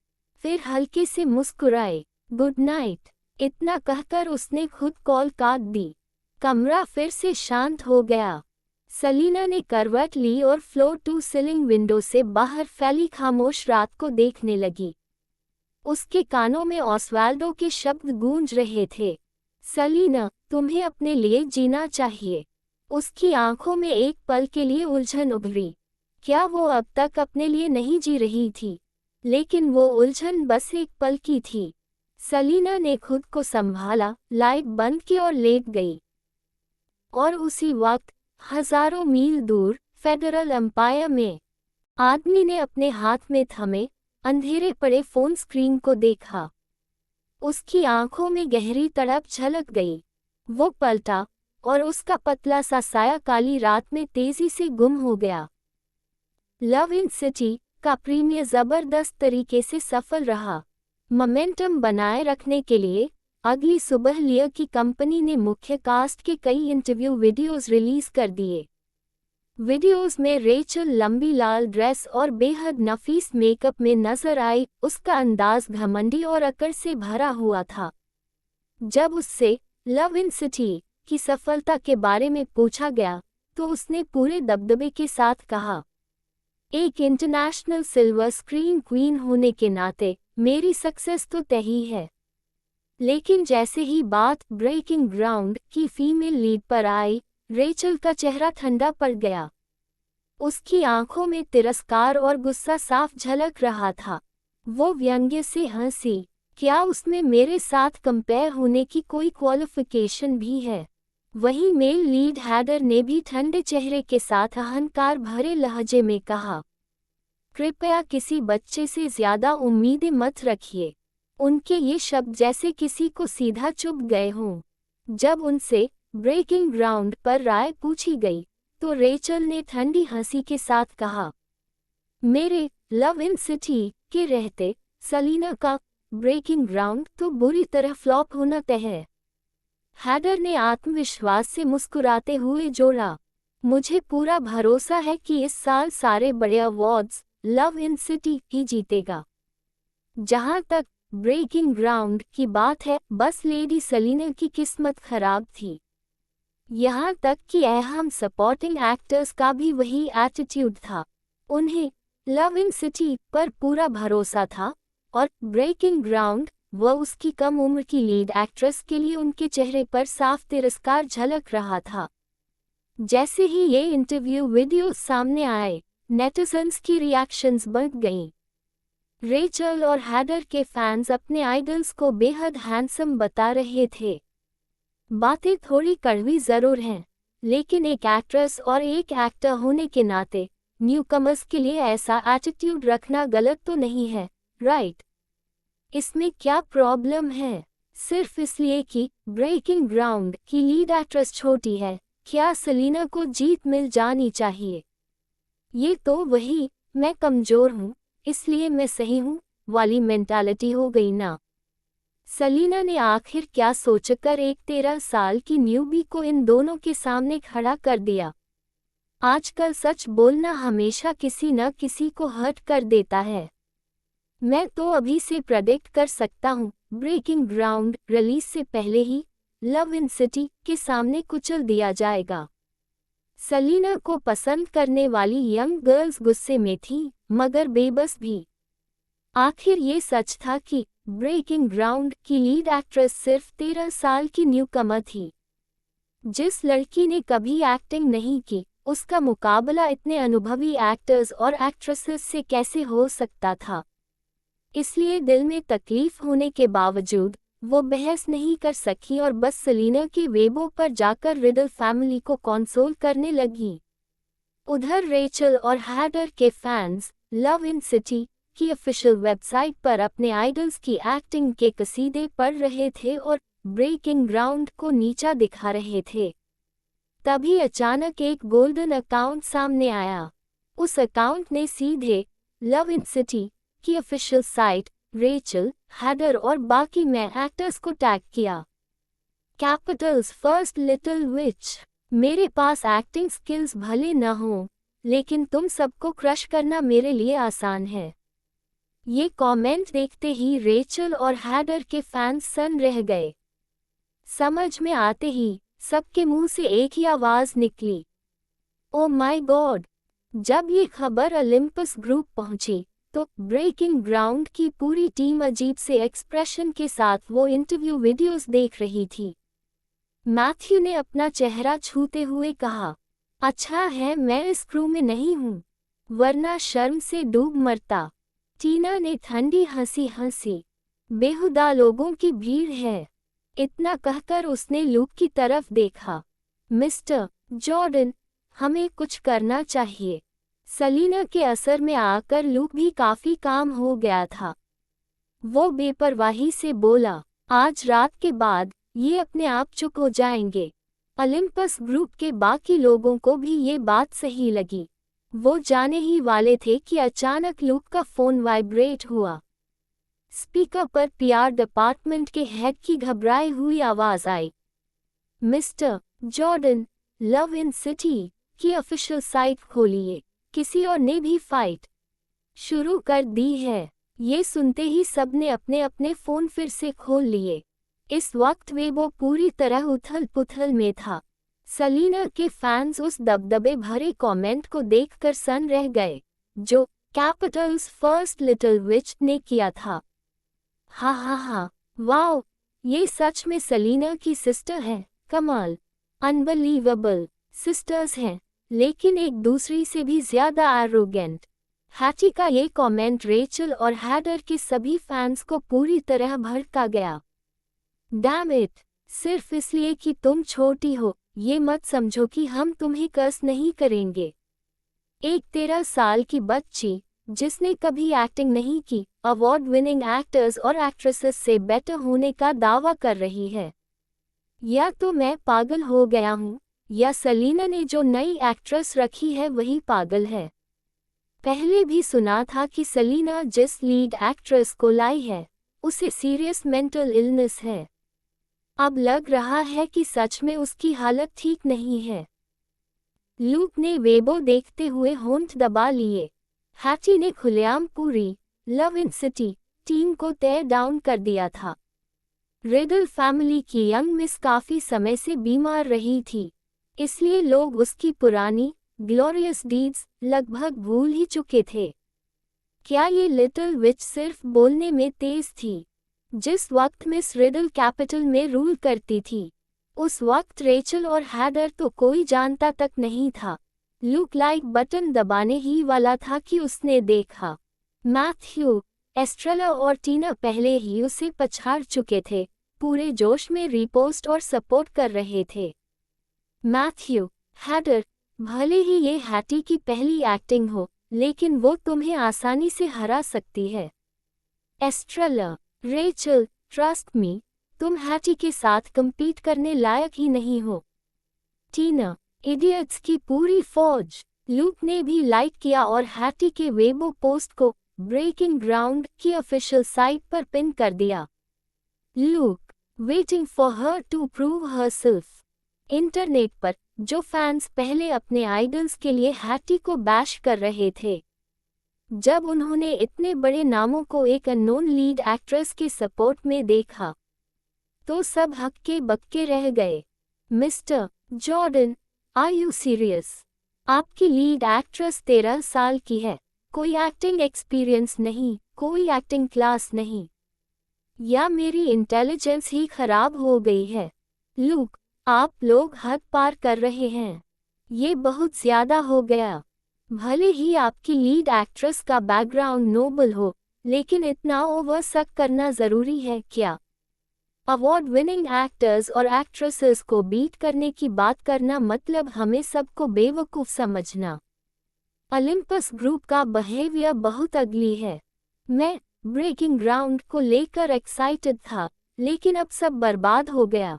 फिर हल्के से मुस्कुराए, गुड नाइट। इतना कहकर उसने खुद कॉल काट दी। कमरा फिर से शांत हो गया। सलीना ने करवट ली और फ्लोर टू सीलिंग विंडो से बाहर फैली खामोश रात को देखने लगी। उसके कानों में ऑस्वाल्डो के शब्द गूंज रहे थे, सलीना, तुम्हें अपने लिए जीना चाहिए। उसकी आंखों में एक पल के लिए उलझन उभरी। क्या वो अब तक अपने लिए नहीं जी रही थी? लेकिन वो उलझन बस एक पल की थी। सलीना ने खुद को संभाला, लाइट बंद की और लेट गई। और उसी वक्त हजारों मील दूर फेडरल एम्पायर में आदमी ने अपने हाथ में थमे अंधेरे पड़े फोन स्क्रीन को देखा। उसकी आंखों में गहरी तड़प झलक गई। वो पलटा और उसका पतला सा साया काली रात में तेजी से गुम हो गया। लव इन सिटी का प्रीमियर जबरदस्त तरीके से सफल रहा। मोमेंटम बनाए रखने के लिए अगली सुबह लियो की कंपनी ने मुख्य कास्ट के कई इंटरव्यू वीडियोस रिलीज कर दिए। वीडियोस में रेचल लंबी लाल ड्रेस और बेहद नफीस मेकअप में नजर आई। उसका अंदाज घमंडी और अकड़ से भरा हुआ था। जब उससे लव इन सिटी की सफलता के बारे में पूछा गया तो उसने पूरे दबदबे के साथ कहा, एक इंटरनेशनल सिल्वर स्क्रीन क्वीन होने के नाते मेरी सक्सेस तो तय ही है। लेकिन जैसे ही बात ब्रेकिंग ग्राउंड की फीमेल लीड पर आई, रेचल का चेहरा ठंडा पड़ गया। उसकी आंखों में तिरस्कार और गुस्सा साफ झलक रहा था। वो व्यंग्य से हंसी, क्या उसमें मेरे साथ कंपेयर होने की कोई क्वालिफिकेशन भी है? वहीं मेल लीड हैडर ने भी ठंडे चेहरे के साथ अहंकार भरे लहजे में कहा, कृपया किसी बच्चे से ज्यादा उम्मीदें मत रखिए। उनके ये शब्द जैसे किसी को सीधा चुभ गए हों। जब उनसे ब्रेकिंग ग्राउंड पर राय पूछी गई तो रेचल ने ठंडी हंसी के साथ कहा, मेरे लव इन सिटी के रहते सलीना का ब्रेकिंग ग्राउंड तो बुरी तरह फ्लॉप होना तय है। हैडर ने आत्मविश्वास से मुस्कुराते हुए जोड़ा, मुझे पूरा भरोसा है कि इस साल सारे बड़े अवार्ड्स लव इन सिटी ही जीतेगा। जहां तक ब्रेकिंग ग्राउंड की बात है, बस लेडी सलीना की किस्मत खराब थी। यहाँ तक कि अहम सपोर्टिंग एक्टर्स का भी वही एटीट्यूड था। उन्हें लव इन सिटी पर पूरा भरोसा था और ब्रेकिंग ग्राउंड व उसकी कम उम्र की लीड एक्ट्रेस के लिए उनके चेहरे पर साफ तिरस्कार झलक रहा था। जैसे ही ये इंटरव्यू वीडियो सामने आए, नेटिजन्स की रिएक्शंस बढ़ गईं। रेचल और हैडर के फैंस अपने आइडल्स को बेहद हैंडसम बता रहे थे। बातें थोड़ी कड़वी जरूर हैं, लेकिन एक एक्ट्रेस और एक एक्टर होने के नाते न्यूकमर्स के लिए ऐसा एटीट्यूड रखना गलत तो नहीं है, राइट? इसमें क्या प्रॉब्लम है? सिर्फ इसलिए कि ब्रेकिंग ग्राउंड की लीड एक्ट्रेस छोटी है, क्या सलीना को जीत मिल जानी चाहिए? ये तो वही मैं कमजोर हूँ इसलिए मैं सही हूँ वाली मेंटालिटी हो गई ना। सलीना ने आखिर क्या सोचकर एक 13 साल की न्यूबी को इन दोनों के सामने खड़ा कर दिया? आजकल सच बोलना हमेशा किसी न किसी को हर्ट कर देता है। मैं तो अभी से प्रेडिक्ट कर सकता हूँ, ब्रेकिंग ग्राउंड रिलीज से पहले ही लव इन सिटी के सामने कुचल दिया जाएगा। सलीना को पसंद करने वाली यंग गर्ल्स गुस्से में थीं, मगर बेबस भी। आखिर ये सच था कि ब्रेकिंग ग्राउंड की लीड एक्ट्रेस सिर्फ 13 साल की न्यूकमर थी। जिस लड़की ने कभी एक्टिंग नहीं की, उसका मुकाबला इतने अनुभवी एक्टर्स और एक्ट्रेसेस से कैसे हो सकता था? इसलिए दिल में तकलीफ होने के बावजूद वो बहस नहीं कर सकी और बस सलीना के वेबो पर जाकर रिडल फैमिली को कंसोल करने लगी। उधर रेचल और हैडर के फैंस लव इन सिटी की ऑफिशियल वेबसाइट पर अपने आइडल्स की एक्टिंग के कसीदे पढ़ रहे थे और ब्रेकिंग ग्राउंड को नीचा दिखा रहे थे। तभी अचानक एक गोल्डन अकाउंट सामने आया। उस अकाउंट ने सीधे लव इन सिटी की ऑफिशियल साइट, रेचल, हैडर और बाकी में एक्टर्स को टैग किया। कैपिटल्स फर्स्ट लिटिल विच, मेरे पास एक्टिंग स्किल्स भले न हो, लेकिन तुम सबको क्रश करना मेरे लिए आसान है। ये कमेंट देखते ही रेचल और हैडर के फैंस सन्न रह गए। समझ में आते ही सबके मुंह से एक ही आवाज निकली, ओ माय गॉड। जब ये खबर ओलंपस ग्रुप पहुंची तो ब्रेकिंग ग्राउंड की पूरी टीम अजीब से एक्सप्रेशन के साथ वो इंटरव्यू वीडियोस देख रही थी। मैथ्यू ने अपना चेहरा छूते हुए कहा, अच्छा है मैं इस क्रू में नहीं हूँ, वरना शर्म से डूब मरता। टीना ने ठंडी हंसी हंसी, बेहुदा लोगों की भीड़ है। इतना कहकर उसने लूक की तरफ देखा। मिस्टर जॉर्डन, हमें कुछ करना चाहिए। सलीना के असर में आकर लूक भी काफी काम हो गया था। वो बेपरवाही से बोला, आज रात के बाद ये अपने आप चुप हो जाएंगे। ओलंपस ग्रुप के बाकी लोगों को भी ये बात सही लगी। वो जाने ही वाले थे कि अचानक लूक का फोन वाइब्रेट हुआ। स्पीकर पर पीआर डिपार्टमेंट के हेड की घबराई हुई आवाज आई, mister Jordan, love in city की ऑफिशियल साइट खोलिए, किसी और ने भी फाइट शुरू कर दी है। ये सुनते ही सबने अपने अपने फोन फिर से खोल लिए। इस वक्त वेबो पूरी तरह उथल पुथल में था। सलीना के फैंस उस दबदबे भरे कमेंट को देखकर सन्न रह गए, जो कैपिटल्स फर्स्ट लिटिल विच ने किया था। हा, वाओ, ये सच में सलीना की सिस्टर है, कमाल, अनबिलीवेबल। सिस्टर्स हैं, लेकिन एक दूसरी से भी ज्यादा एरोगेंट। हैटी का ये कमेंट रेचल और हैडर के सभी फैंस को पूरी तरह भड़का गया। डैम इट, सिर्फ इसलिए कि तुम छोटी हो, ये मत समझो कि हम तुम्हें कर्स नहीं करेंगे। एक 13 साल की बच्ची जिसने कभी एक्टिंग नहीं की, अवार्ड विनिंग एक्टर्स और एक्ट्रेसेस से बेटर होने का दावा कर रही है। या तो मैं पागल हो गया हूँ, या सलीना ने जो नई एक्ट्रेस रखी है वही पागल है। पहले भी सुना था कि सलीना जिस लीड एक्ट्रेस को लाई है, उसे सीरियस मेंटल इलनेस है। अब लग रहा है कि सच में उसकी हालत ठीक नहीं है। लूक ने वेबो देखते हुए होंठ दबा लिए। हैटी ने खुलेआम पूरी लव इन सिटी टीम को टेयर डाउन कर दिया था। रिडल फैमिली की यंग मिस काफी समय से बीमार रही थी, इसलिए लोग उसकी पुरानी ग्लोरियस डीड्स लगभग भूल ही चुके थे। क्या ये लिटिल विच सिर्फ बोलने में तेज थी? जिस वक्त मिस रिडल कैपिटल में रूल करती थी, उस वक्त रेचल और हैडर तो कोई जानता तक नहीं था। लूक लाइक बटन दबाने ही वाला था कि उसने देखा मैथ्यू, एस्ट्रेला और टीना पहले ही उसे पछाड़ चुके थे, पूरे जोश में रिपोस्ट और सपोर्ट कर रहे थे। मैथ्यू, हैडर, भले ही ये हैटी की पहली एक्टिंग हो, लेकिन वो तुम्हें आसानी से हरा सकती है। एस्ट्रेला, रेचल, ट्रस्ट मी, तुम हैटी के साथ कम्पीट करने लायक ही नहीं हो। टीना, इडियट्स की पूरी फौज। लूक ने भी लाइक किया और हैटी के वेबो पोस्ट को ब्रेकिंग ग्राउंड की ऑफिशियल साइट पर पिन कर दिया। Look, waiting for her to prove herself. Internet पर जो फैंस पहले अपने आइडल्स के लिए हैटी को बैश कर रहे थे, जब उन्होंने इतने बड़े नामों को एक अननोन लीड एक्ट्रेस के सपोर्ट में देखा, तो सब हक्के बक्के रह गए। Mister Jordan, are you serious? आपकी लीड एक्ट्रेस 13 साल की है, कोई एक्टिंग एक्सपीरियंस नहीं, कोई एक्टिंग क्लास नहीं, या मेरी इंटेलिजेंस ही खराब हो गई है? लूक, आप लोग हद पार कर रहे हैं, ये बहुत ज्यादा हो गया। भले ही आपकी लीड एक्ट्रेस का बैकग्राउंड नोबल हो, लेकिन इतना ओवर सक करना जरूरी है क्या? अवार्ड विनिंग एक्टर्स और एक्ट्रेसेस को बीट करने की बात करना मतलब हमें सबको बेवकूफ़ समझना। ओलंपस ग्रुप का बिहेवियर बहुत अगली है। मैं ब्रेकिंग ग्राउंड को लेकर एक्साइटेड था, लेकिन अब सब बर्बाद हो गया।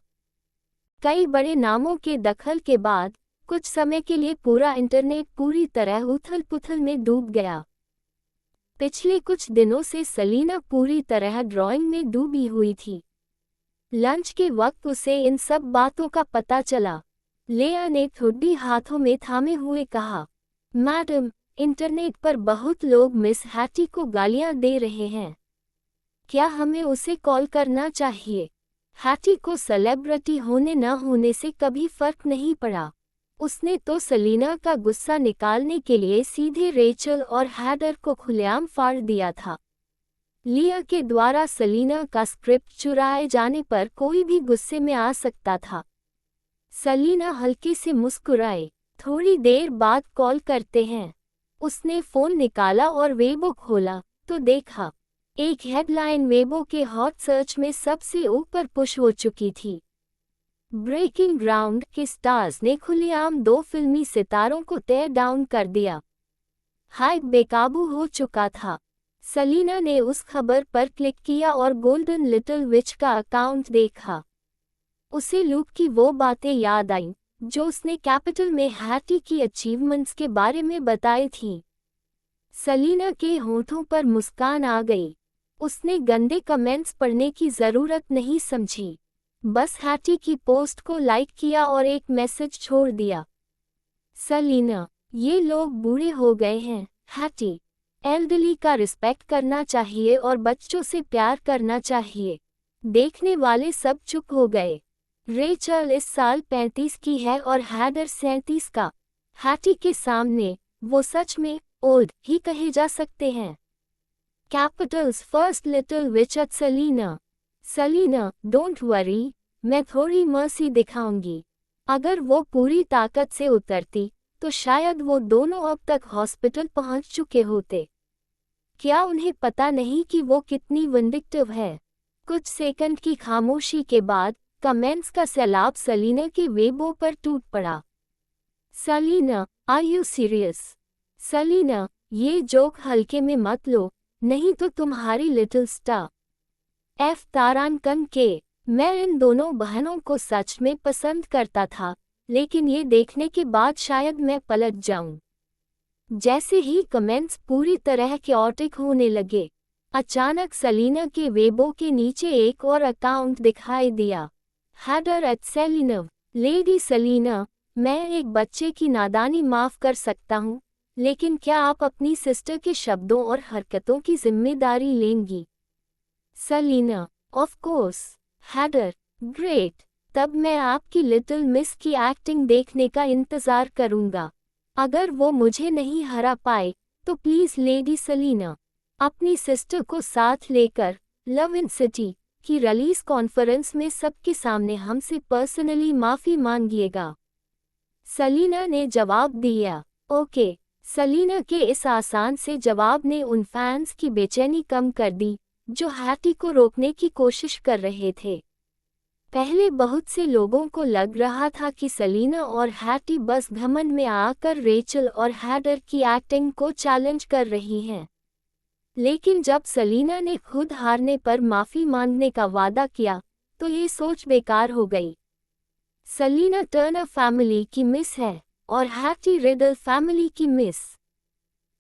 कई बड़े नामों के दखल के बाद कुछ समय के लिए पूरा इंटरनेट पूरी तरह उथल-पुथल में डूब गया। पिछले कुछ दिनों से सलीना पूरी तरह ड्राइंग में डूबी हुई थी। लंच के वक्त उसे इन सब बातों का पता चला। लेया ने ठुड्डी हाथों में थामे हुए कहा, मैडम, इंटरनेट पर बहुत लोग मिस हैटी को गालियां दे रहे हैं। क्या हमें उसे कॉल करना चाहिए? हैटी को सेलिब्रिटी होने न होने से कभी फर्क नहीं पड़ा। उसने तो सलीना का गुस्सा निकालने के लिए सीधे रेचल और हैडर को खुलेआम फाड़ दिया था। लिया के द्वारा सलीना का स्क्रिप्ट चुराए जाने पर कोई भी गुस्से में आ सकता था। सलीना हल्के से मुस्कुराए, थोड़ी देर बाद कॉल करते हैं। उसने फ़ोन निकाला और वेबो खोला, तो देखा एक हेडलाइन वेबो के हॉट सर्च में सबसे ऊपर पुश हो चुकी थी। ब्रेकिंग ग्राउंड के स्टार्स ने खुलेआम 2 फिल्मी सितारों को टेयर डाउन कर दिया। हाइप बेकाबू हो चुका था। सलीना ने उस खबर पर क्लिक किया और गोल्डन लिटिल विच का अकाउंट देखा। उसे लूक की वो बातें याद आईं जो उसने कैपिटल में हैटी की अचीवमेंट्स के बारे में बताई थीं। सलीना के होठों पर मुस्कान आ गई। उसने गंदे कमेंट्स पढ़ने की ज़रूरत नहीं समझी, बस हैटी की पोस्ट को लाइक किया और एक मैसेज छोड़ दिया। सलीना, ये लोग बूढ़े हो गए हैं। हैटी, एल्डरली का रिस्पेक्ट करना चाहिए और बच्चों से प्यार करना चाहिए। देखने वाले सब चुप हो गए। रेचल इस साल 35 की है और हैडर 37 का। हैटी के सामने वो सच में ओल्ड ही कहे जा सकते हैं। Capitals first little witch at Selena. Selena, don't worry, मैं थोड़ी मर्सी दिखाऊंगी। अगर वो पूरी ताकत से उतरती तो शायद वो दोनों अब तक हॉस्पिटल पहुंच चुके होते। क्या उन्हें पता नहीं कि वो कितनी विंडिक्टिव है? कुछ सेकंड की खामोशी के बाद कमेंट्स का सैलाब सलीना के वेबो पर टूट पड़ा। Selena, are you serious? Selena, ये जोक हल्के में मत लो, नहीं तो तुम्हारी लिटिल स्टार एफ तारांकन के। मैं इन दोनों बहनों को सच में पसंद करता था, लेकिन ये देखने के बाद शायद मैं पलट जाऊं। जैसे ही कमेंट्स पूरी तरह कैओटिक होने लगे, अचानक सलीना के वेबो के नीचे एक और अकाउंट दिखाई दिया। हैडर एट सेलिनव। लेडी सलीना, मैं एक बच्चे की नादानी माफ कर सकता हूँ, लेकिन क्या आप अपनी सिस्टर के शब्दों और हरकतों की जिम्मेदारी लेंगी? Selena, of course. हैडर, ग्रेट। तब मैं आपकी लिटिल मिस की एक्टिंग देखने का इंतजार करूंगा। अगर वो मुझे नहीं हरा पाए, तो प्लीज लेडी सलीना, अपनी सिस्टर को साथ लेकर लव इन सिटी की रिलीज कॉन्फ्रेंस में सबके सामने हमसे पर्सनली माफी मांगिएगा। सलीना ने जवाब दिया। ओके। सलीना के इस आसान से जवाब ने उन फैंस की बेचैनी कम कर दी जो हैटी को रोकने की कोशिश कर रहे थे। पहले बहुत से लोगों को लग रहा था कि सलीना और हैटी बस घमंड में आकर रेचल और हैडर की एक्टिंग को चैलेंज कर रही हैं। लेकिन जब सलीना ने खुद हारने पर माफी मांगने का वादा किया, तो ये सोच बेकार हो गई। सलीना टर्नर फैमिली की मिस है और हैटी रिडल फैमिली की मिस।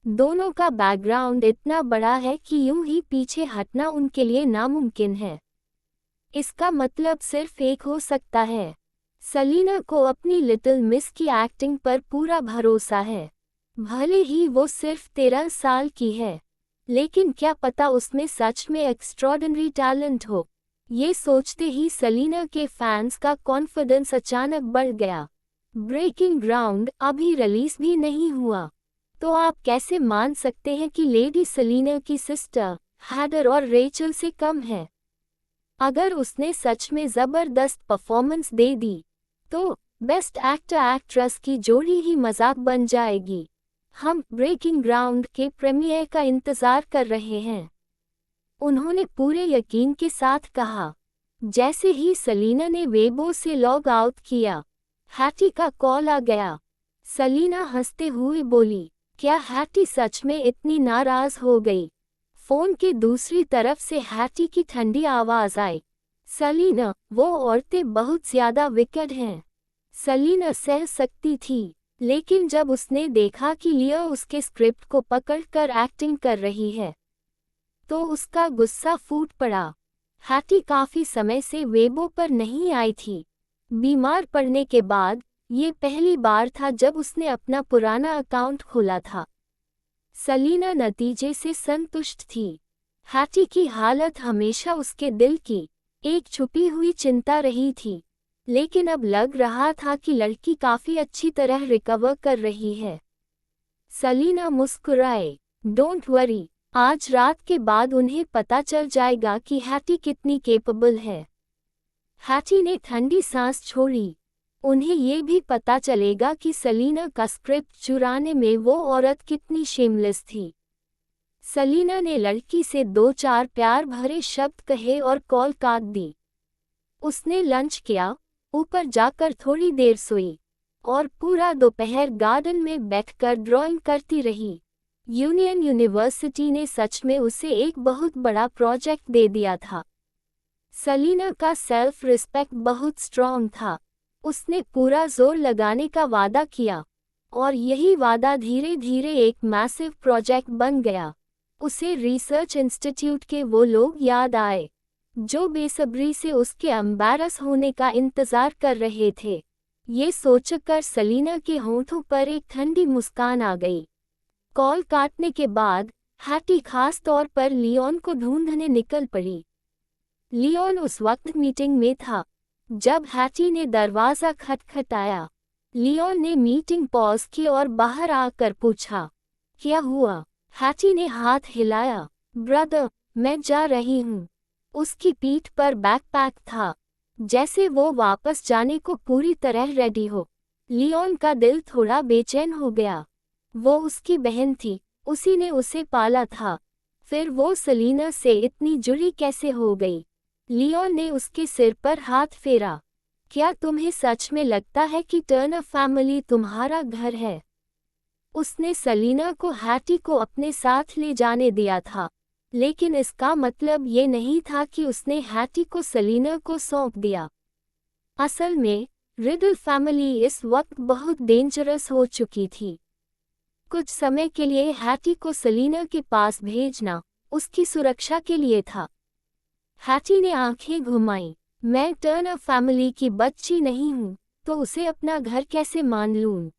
दोनों का बैकग्राउंड इतना बड़ा है कि यूं ही पीछे हटना उनके लिए नामुमकिन है। इसका मतलब सिर्फ एक हो सकता है। सलीना को अपनी लिटिल मिस की एक्टिंग पर पूरा भरोसा है। भले ही वो सिर्फ 13 साल की है, लेकिन क्या पता उसमें सच में एक्स्ट्रॉर्डिनरी टैलेंट हो। ये सोचते ही सलीना के फैंस का कॉन्फिडेंस अचानक बढ़ गया। ब्रेकिंग ग्राउंड अभी रिलीज भी नहीं हुआ, तो आप कैसे मान सकते हैं कि लेडी सलीना की सिस्टर हैडर और रेचल से कम है? अगर उसने सच में जबरदस्त परफॉर्मेंस दे दी, तो बेस्ट एक्टर एक्ट्रेस की जोड़ी ही मजाक बन जाएगी। हम ब्रेकिंग ग्राउंड के प्रीमियर का इंतजार कर रहे हैं, उन्होंने पूरे यकीन के साथ कहा। जैसे ही सलीना ने वेबो से लॉग आउट किया, हैटी का कॉल आ गया। सलीना हंसते हुए बोली, क्या हैटी सच में इतनी नाराज हो गई? फोन के दूसरी तरफ से हैटी की ठंडी आवाज आई। सलीना, वो औरतें बहुत ज्यादा विकेड हैं। सलीना सह सकती थी, लेकिन जब उसने देखा कि लिया उसके स्क्रिप्ट को पकड़कर एक्टिंग कर रही है, तो उसका गुस्सा फूट पड़ा। हैटी काफी समय से वेबो पर नहीं आई थी। बीमार पड़ने के बाद ये पहली बार था जब उसने अपना पुराना अकाउंट खोला था। सलीना नतीजे से संतुष्ट थी। हैटी की हालत हमेशा उसके दिल की एक छुपी हुई चिंता रही थी, लेकिन अब लग रहा था कि लड़की काफी अच्छी तरह रिकवर कर रही है। सलीना मुस्कुराए। डोंट वरी, आज रात के बाद उन्हें पता चल जाएगा कि हैटी कितनी केपेबल है। हैटी ने ठंडी सांस छोड़ी। उन्हें ये भी पता चलेगा कि सलीना का स्क्रिप्ट चुराने में वो औरत कितनी शेमलेस थी। सलीना ने लड़की से 2-4 प्यार भरे शब्द कहे और कॉल काट दी। उसने लंच किया, ऊपर जाकर थोड़ी देर सोई और पूरा दोपहर गार्डन में बैठकर ड्राइंग करती रही। यूनियन यूनिवर्सिटी ने सच में उसे एक बहुत बड़ा प्रोजेक्ट दे दिया था। सलीना का सेल्फ रिस्पेक्ट बहुत स्ट्रॉन्ग था। उसने पूरा जोर लगाने का वादा किया और यही वादा धीरे धीरे एक मैसिव प्रोजेक्ट बन गया। उसे रिसर्च इंस्टीट्यूट के वो लोग याद आए जो बेसब्री से उसके एम्बैरस होने का इंतजार कर रहे थे। ये सोचकर सलीना के होंठों पर एक ठंडी मुस्कान आ गई। कॉल काटने के बाद हैटी खास तौर पर लियोन को ढूंढने निकल पड़ी। लियोन उस वक्त मीटिंग में था जब हैटी ने दरवाज़ा खटखटाया। लियोन ने मीटिंग पॉज की और बाहर आकर पूछा, क्या हुआ? हैटी ने हाथ हिलाया। ब्रदर, मैं जा रही हूँ। उसकी पीठ पर बैकपैक था, जैसे वो वापस जाने को पूरी तरह रेडी हो। लियोन का दिल थोड़ा बेचैन हो गया। वो उसकी बहन थी, उसी ने उसे पाला था, फिर वो सलीना से इतनी जुड़ी कैसे हो गई? लियोन ने उसके सिर पर हाथ फेरा। क्या तुम्हें सच में लगता है कि टर्नर फैमिली तुम्हारा घर है? उसने सलीना को हैटी को अपने साथ ले जाने दिया था, लेकिन इसका मतलब ये नहीं था कि उसने हैटी को सलीना को सौंप दिया। असल में रिडल फैमिली इस वक्त बहुत डेंजरस हो चुकी थी। कुछ समय के लिए हैटी को सलीना के पास भेजना उसकी सुरक्षा के लिए था। हैटी ने आंखें घुमाईं। मैं टर्नर फैमिली की बच्ची नहीं हूँ, तो उसे अपना घर कैसे मान लूं?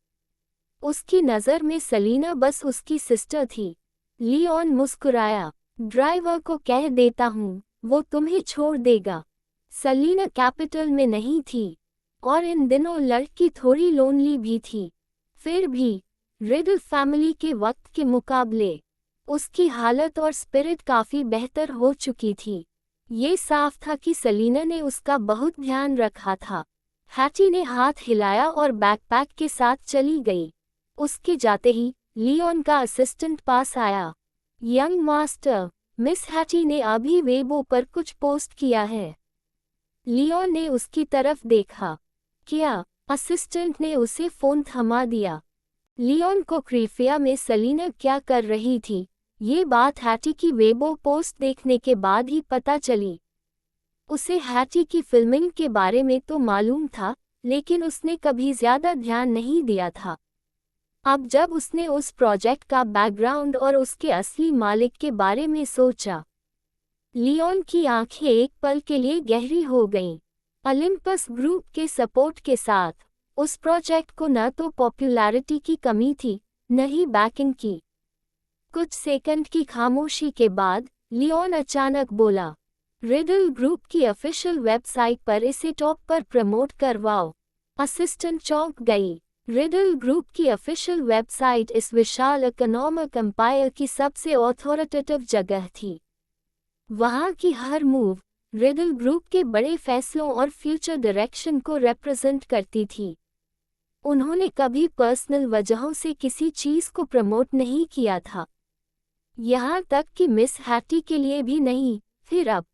उसकी नज़र में सलीना बस उसकी सिस्टर थी। लियोन मुस्कुराया। ड्राइवर को कह देता हूँ, वो तुम्हें छोड़ देगा। सलीना कैपिटल में नहीं थी और इन दिनों लड़की थोड़ी लोनली भी थी। फिर भी रिडल फैमिली के वक्त के मुकाबले उसकी हालत और स्पिरिट काफ़ी बेहतर हो चुकी थी। ये साफ था कि सलीना ने उसका बहुत ध्यान रखा था। हैटी ने हाथ हिलाया और बैकपैक के साथ चली गई। उसके जाते ही लियोन का असिस्टेंट पास आया। यंग मास्टर, मिस हैटी ने अभी वेबो पर कुछ पोस्ट किया है। लियोन ने उसकी तरफ देखा। क्या? असिस्टेंट ने उसे फ़ोन थमा दिया। लियोन को क्रीफिया में सलीना क्या कर रही थी, ये बात हैटी की वेबो पोस्ट देखने के बाद ही पता चली। उसे हैटी की फिल्मिंग के बारे में तो मालूम था, लेकिन उसने कभी ज़्यादा ध्यान नहीं दिया था। अब जब उसने उस प्रोजेक्ट का बैकग्राउंड और उसके असली मालिक के बारे में सोचा, लियोन की आंखें एक पल के लिए गहरी हो गईं। ओलिम्पस ग्रुप के सपोर्ट के साथ उस प्रोजेक्ट को न तो पॉपुलैरिटी की कमी थी, न ही बैकिंग की। कुछ सेकंड की खामोशी के बाद लियोन अचानक बोला, रिडल ग्रुप की ऑफिशियल वेबसाइट पर इसे टॉप पर प्रमोट करवाओ। असिस्टेंट चौंक गई। रिडल ग्रुप की ऑफिशियल वेबसाइट इस विशाल इकोनॉमिक एम्पायर की सबसे ऑथोरिटेटिव जगह थी। वहाँ की हर मूव रिडल ग्रुप के बड़े फैसलों और फ्यूचर डायरेक्शन को रिप्रेजेंट करती थी। उन्होंने कभी पर्सनल वजहों से किसी चीज़ को प्रमोट नहीं किया था, यहाँ तक कि मिस हैटी के लिए भी नहीं। फिर अब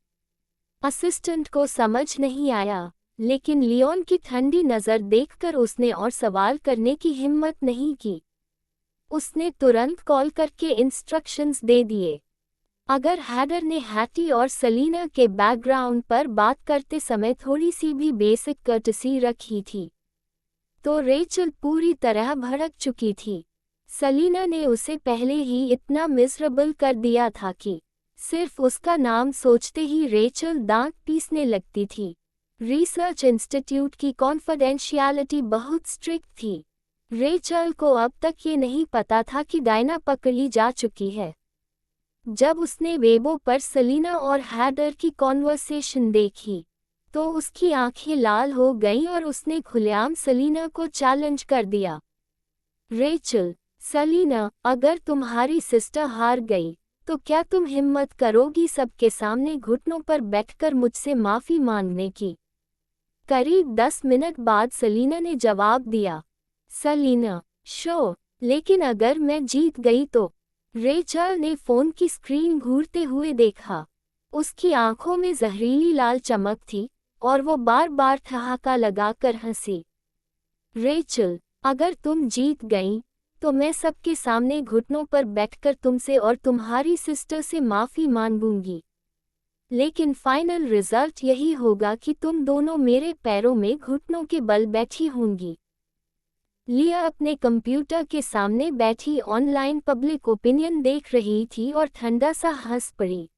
असिस्टेंट को समझ नहीं आया, लेकिन लियोन की ठंडी नज़र देखकर उसने और सवाल करने की हिम्मत नहीं की। उसने तुरंत कॉल करके इंस्ट्रक्शंस दे दिए। अगर हैडर ने हैटी और सलीना के बैकग्राउंड पर बात करते समय थोड़ी सी भी बेसिक कर्टसी रखी थी, तो रेचल पूरी तरह भड़क चुकी थी। सलीना ने उसे पहले ही इतना मिजरेबल कर दिया था कि सिर्फ उसका नाम सोचते ही रेचल दांत पीसने लगती थी। रिसर्च इंस्टीट्यूट की कॉन्फिडेंशियलिटी बहुत स्ट्रिक्ट थी। रेचल को अब तक ये नहीं पता था कि डायना पकड़ी जा चुकी है। जब उसने वेबो पर सलीना और हैडर की कॉन्वर्सेशन देखी, तो उसकी आंखें लाल हो गईं और उसने खुलेआम सलीना को चैलेंज कर दिया। रेचल, सलीना, अगर तुम्हारी सिस्टर हार गई, तो क्या तुम हिम्मत करोगी सबके सामने घुटनों पर बैठकर मुझसे माफ़ी मांगने की? करीब 10 मिनट बाद सलीना ने जवाब दिया, सलीना, शो, लेकिन अगर मैं जीत गई तो? रेचल ने फ़ोन की स्क्रीन घूरते हुए देखा। उसकी आंखों में जहरीली लाल चमक थी और वो बार बार ठहाका लगाकर हंसी। रेचल, अगर तुम जीत गई, तो मैं सबके सामने घुटनों पर बैठकर तुमसे और तुम्हारी सिस्टर से माफ़ी मांगूंगी। लेकिन फाइनल रिजल्ट यही होगा कि तुम दोनों मेरे पैरों में घुटनों के बल बैठी होंगी। लिया अपने कंप्यूटर के सामने बैठी ऑनलाइन पब्लिक ओपिनियन देख रही थी और ठंडा सा हंस पड़ी।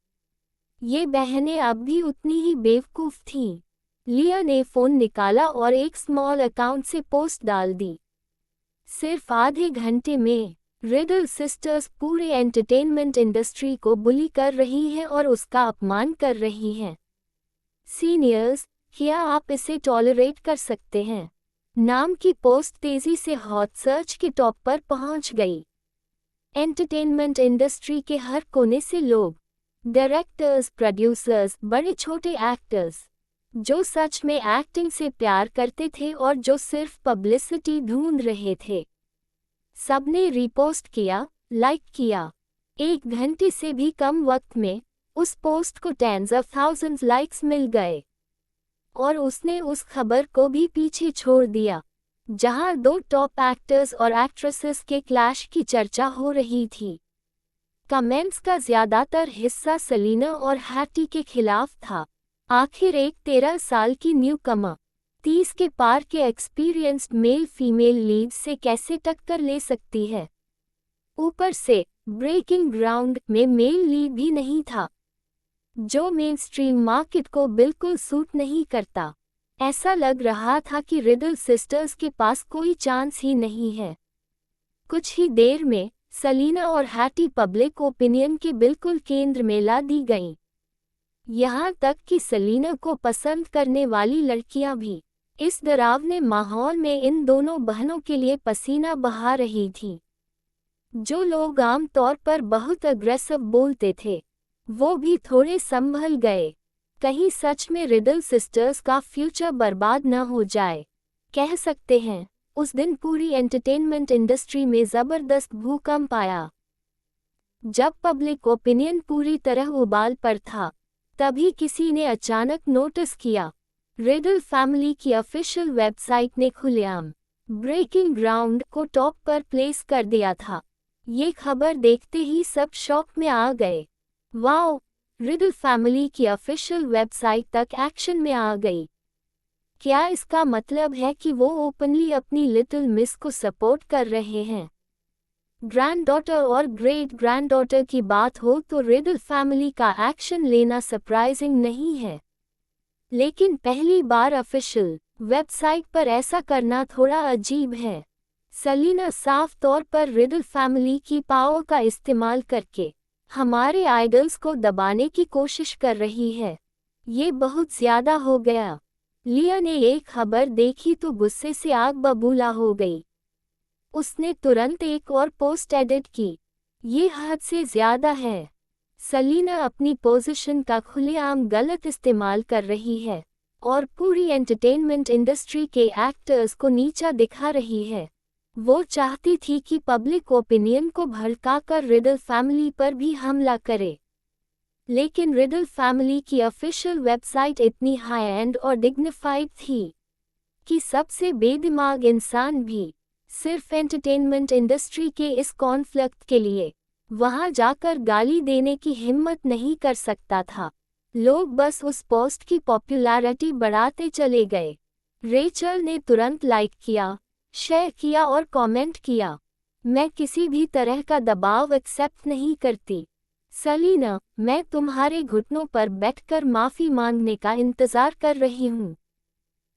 ये बहनें अब भी उतनी ही बेवकूफ़ थीं। लिया ने फ़ोन निकाला और एक स्मॉल अकाउंट से पोस्ट डाल दी। सिर्फ आधे घंटे में रिडल सिस्टर्स पूरे एंटरटेनमेंट इंडस्ट्री को बुली कर रही हैं और उसका अपमान कर रही हैं। सीनियर्स, क्या आप इसे टॉलरेट कर सकते हैं? नाम की पोस्ट तेजी से हॉट सर्च के टॉप पर पहुंच गई। एंटरटेनमेंट इंडस्ट्री के हर कोने से लोग, डायरेक्टर्स, प्रोड्यूसर्स, बड़े छोटे एक्टर्स, जो सच में एक्टिंग से प्यार करते थे और जो सिर्फ पब्लिसिटी ढूंढ रहे थे, सबने रीपोस्ट किया, लाइक किया। 1 घंटे से भी कम वक्त में उस पोस्ट को टेंस ऑफ थाउजेंड्स लाइक्स मिल गए और उसने उस खबर को भी पीछे छोड़ दिया, जहां 2 टॉप एक्टर्स और एक्ट्रेसेस के क्लैश की चर्चा हो रही थी। कमेंट्स का ज़्यादातर हिस्सा सलीना और हैटी के खिलाफ था। आखिर एक 13 साल की न्यूकमर 30 के पार के एक्सपीरियंस्ड मेल फीमेल लीड से कैसे टक्कर ले सकती है? ऊपर से ब्रेकिंग ग्राउंड में मेल लीड भी नहीं था, जो मेन स्ट्रीम मार्केट को बिल्कुल सूट नहीं करता। ऐसा लग रहा था कि रिडल सिस्टर्स के पास कोई चांस ही नहीं है। कुछ ही देर में सेलिना और हैटी पब्लिक ओपिनियन के बिल्कुल केंद्र में ला दी गईं। यहाँ तक कि सेलिना को पसंद करने वाली लड़कियां भी इस डरावने माहौल में इन दोनों बहनों के लिए पसीना बहा रही थीं। जो लोग आमतौर पर बहुत अग्रेसिव बोलते थे, वो भी थोड़े संभल गए। कहीं सच में रिडल सिस्टर्स का फ्यूचर बर्बाद न हो जाए। कह सकते हैं, उस दिन पूरी एंटरटेनमेंट इंडस्ट्री में जबरदस्त भूकंप आया। जब पब्लिक ओपिनियन पूरी तरह उबाल पर था, तभी किसी ने अचानक नोटिस किया। रिडल फैमिली की ऑफिशियल वेबसाइट ने खुलेआम ब्रेकिंग ग्राउंड को टॉप पर प्लेस कर दिया था। ये खबर देखते ही सब शॉक में आ गए। वाओ, रिडल फैमिली की ऑफिशियल वेबसाइट तक एक्शन में आ गई। क्या इसका मतलब है कि वो ओपनली अपनी लिटिल मिस को सपोर्ट कर रहे हैं? ग्रैंडडॉटर और ग्रेट ग्रैंडडॉटर की बात हो तो रिडल फैमिली का एक्शन लेना सरप्राइजिंग नहीं है, लेकिन पहली बार ऑफिशियल वेबसाइट पर ऐसा करना थोड़ा अजीब है। सेलिना साफ तौर पर रिडल फैमिली की पावर का इस्तेमाल करके हमारे आइडल्स को दबाने की कोशिश कर रही है। ये बहुत ज्यादा हो गया। लिया ने ये खबर देखी तो गुस्से से आग बबूला हो गई। उसने तुरंत एक और पोस्ट एडिट की। ये हद से ज्यादा है। सेलिना अपनी पोजीशन का खुलेआम गलत इस्तेमाल कर रही है और पूरी एंटरटेनमेंट इंडस्ट्री के एक्टर्स को नीचा दिखा रही है। वो चाहती थी कि पब्लिक ओपिनियन को भड़काकर रिडल फैमिली पर भी हमला करे, लेकिन रिडल फैमिली की ऑफिशियल वेबसाइट इतनी हाई एंड और डिग्निफाइड थी कि सबसे बेदिमाग इंसान भी सिर्फ एंटरटेनमेंट इंडस्ट्री के इस कॉन्फ्लिक्ट के लिए वहां जाकर गाली देने की हिम्मत नहीं कर सकता था। लोग बस उस पोस्ट की पॉपुलैरिटी बढ़ाते चले गए। रेचल ने तुरंत लाइक किया, शेयर किया और कमेंट किया। मैं किसी भी तरह का दबाव एक्सेप्ट नहीं करती। सेलिना, मैं तुम्हारे घुटनों पर बैठकर माफी मांगने का इंतजार कर रही हूँ।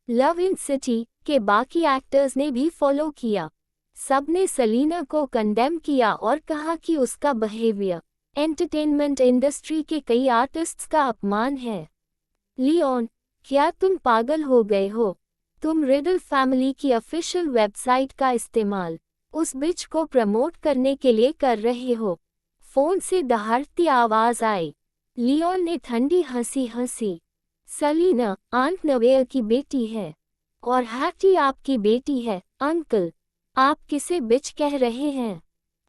लव इन सिटी के बाकी एक्टर्स ने भी फॉलो किया। सबने सेलिना को कंडेम किया और कहा कि उसका बिहेवियर एंटरटेनमेंट इंडस्ट्री के कई आर्टिस्ट्स का अपमान है। लियोन, क्या तुम पागल हो गए हो? तुम रिडल फैमिली की ऑफिशियल वेबसाइट का इस्तेमाल उस बिच को प्रमोट करने के लिए कर रहे हो। फोन से दहाड़ती आवाज आई। लियोन ने ठंडी हंसी हंसी। सेलिना आंट नवेयर की बेटी है और हैटी आपकी बेटी है। अंकल, आप किसे बिच कह रहे हैं?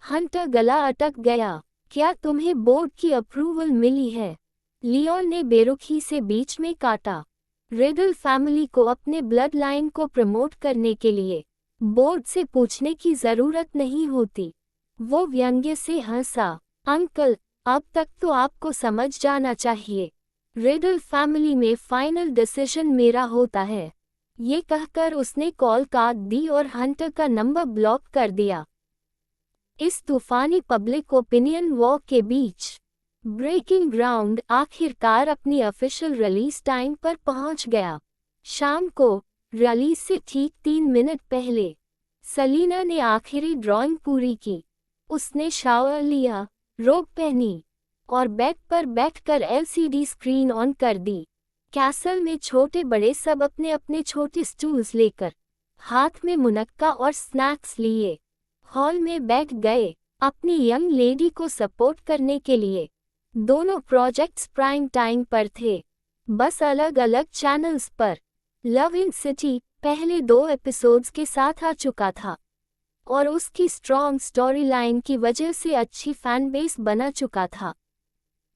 हंटर गला अटक गया। क्या तुम्हें बोर्ड की अप्रूवल मिली है? लियोन ने बेरुखी से बीच में काटा। रिडल फैमिली को अपने ब्लड लाइन को प्रमोट करने के लिए बोर्ड से पूछने की जरूरत नहीं होती। वो व्यंग्य से हंसा। अंकल, अब तक तो आपको समझ जाना चाहिए, रिडल फैमिली में फाइनल डिसीजन मेरा होता है। ये कहकर उसने कॉल काट दी और हंटर का नंबर ब्लॉक कर दिया। इस तूफानी पब्लिक ओपिनियन वॉर के बीच ब्रेकिंग ग्राउंड आखिरकार अपनी ऑफिशियल रिलीज टाइम पर पहुंच गया। शाम को रिलीज से ठीक 3 मिनट पहले सेलिना ने आखिरी ड्राइंग पूरी की। उसने शावर लिया, रोब पहनी और बेड पर बैठकर एलसीडी स्क्रीन ऑन कर दी। कैसल में छोटे बड़े सब अपने अपने छोटे स्टूल्स लेकर हाथ में मुनक्का और स्नैक्स लिए हॉल में बैठ गए अपनी यंग लेडी को सपोर्ट करने के लिए। दोनों प्रोजेक्ट्स प्राइम टाइम पर थे, बस अलग अलग चैनल्स पर। लव इन सिटी पहले 2 एपिसोड्स के साथ आ चुका था और उसकी स्ट्रॉन्ग स्टोरी लाइन की वजह से अच्छी फैन बेस बना चुका था।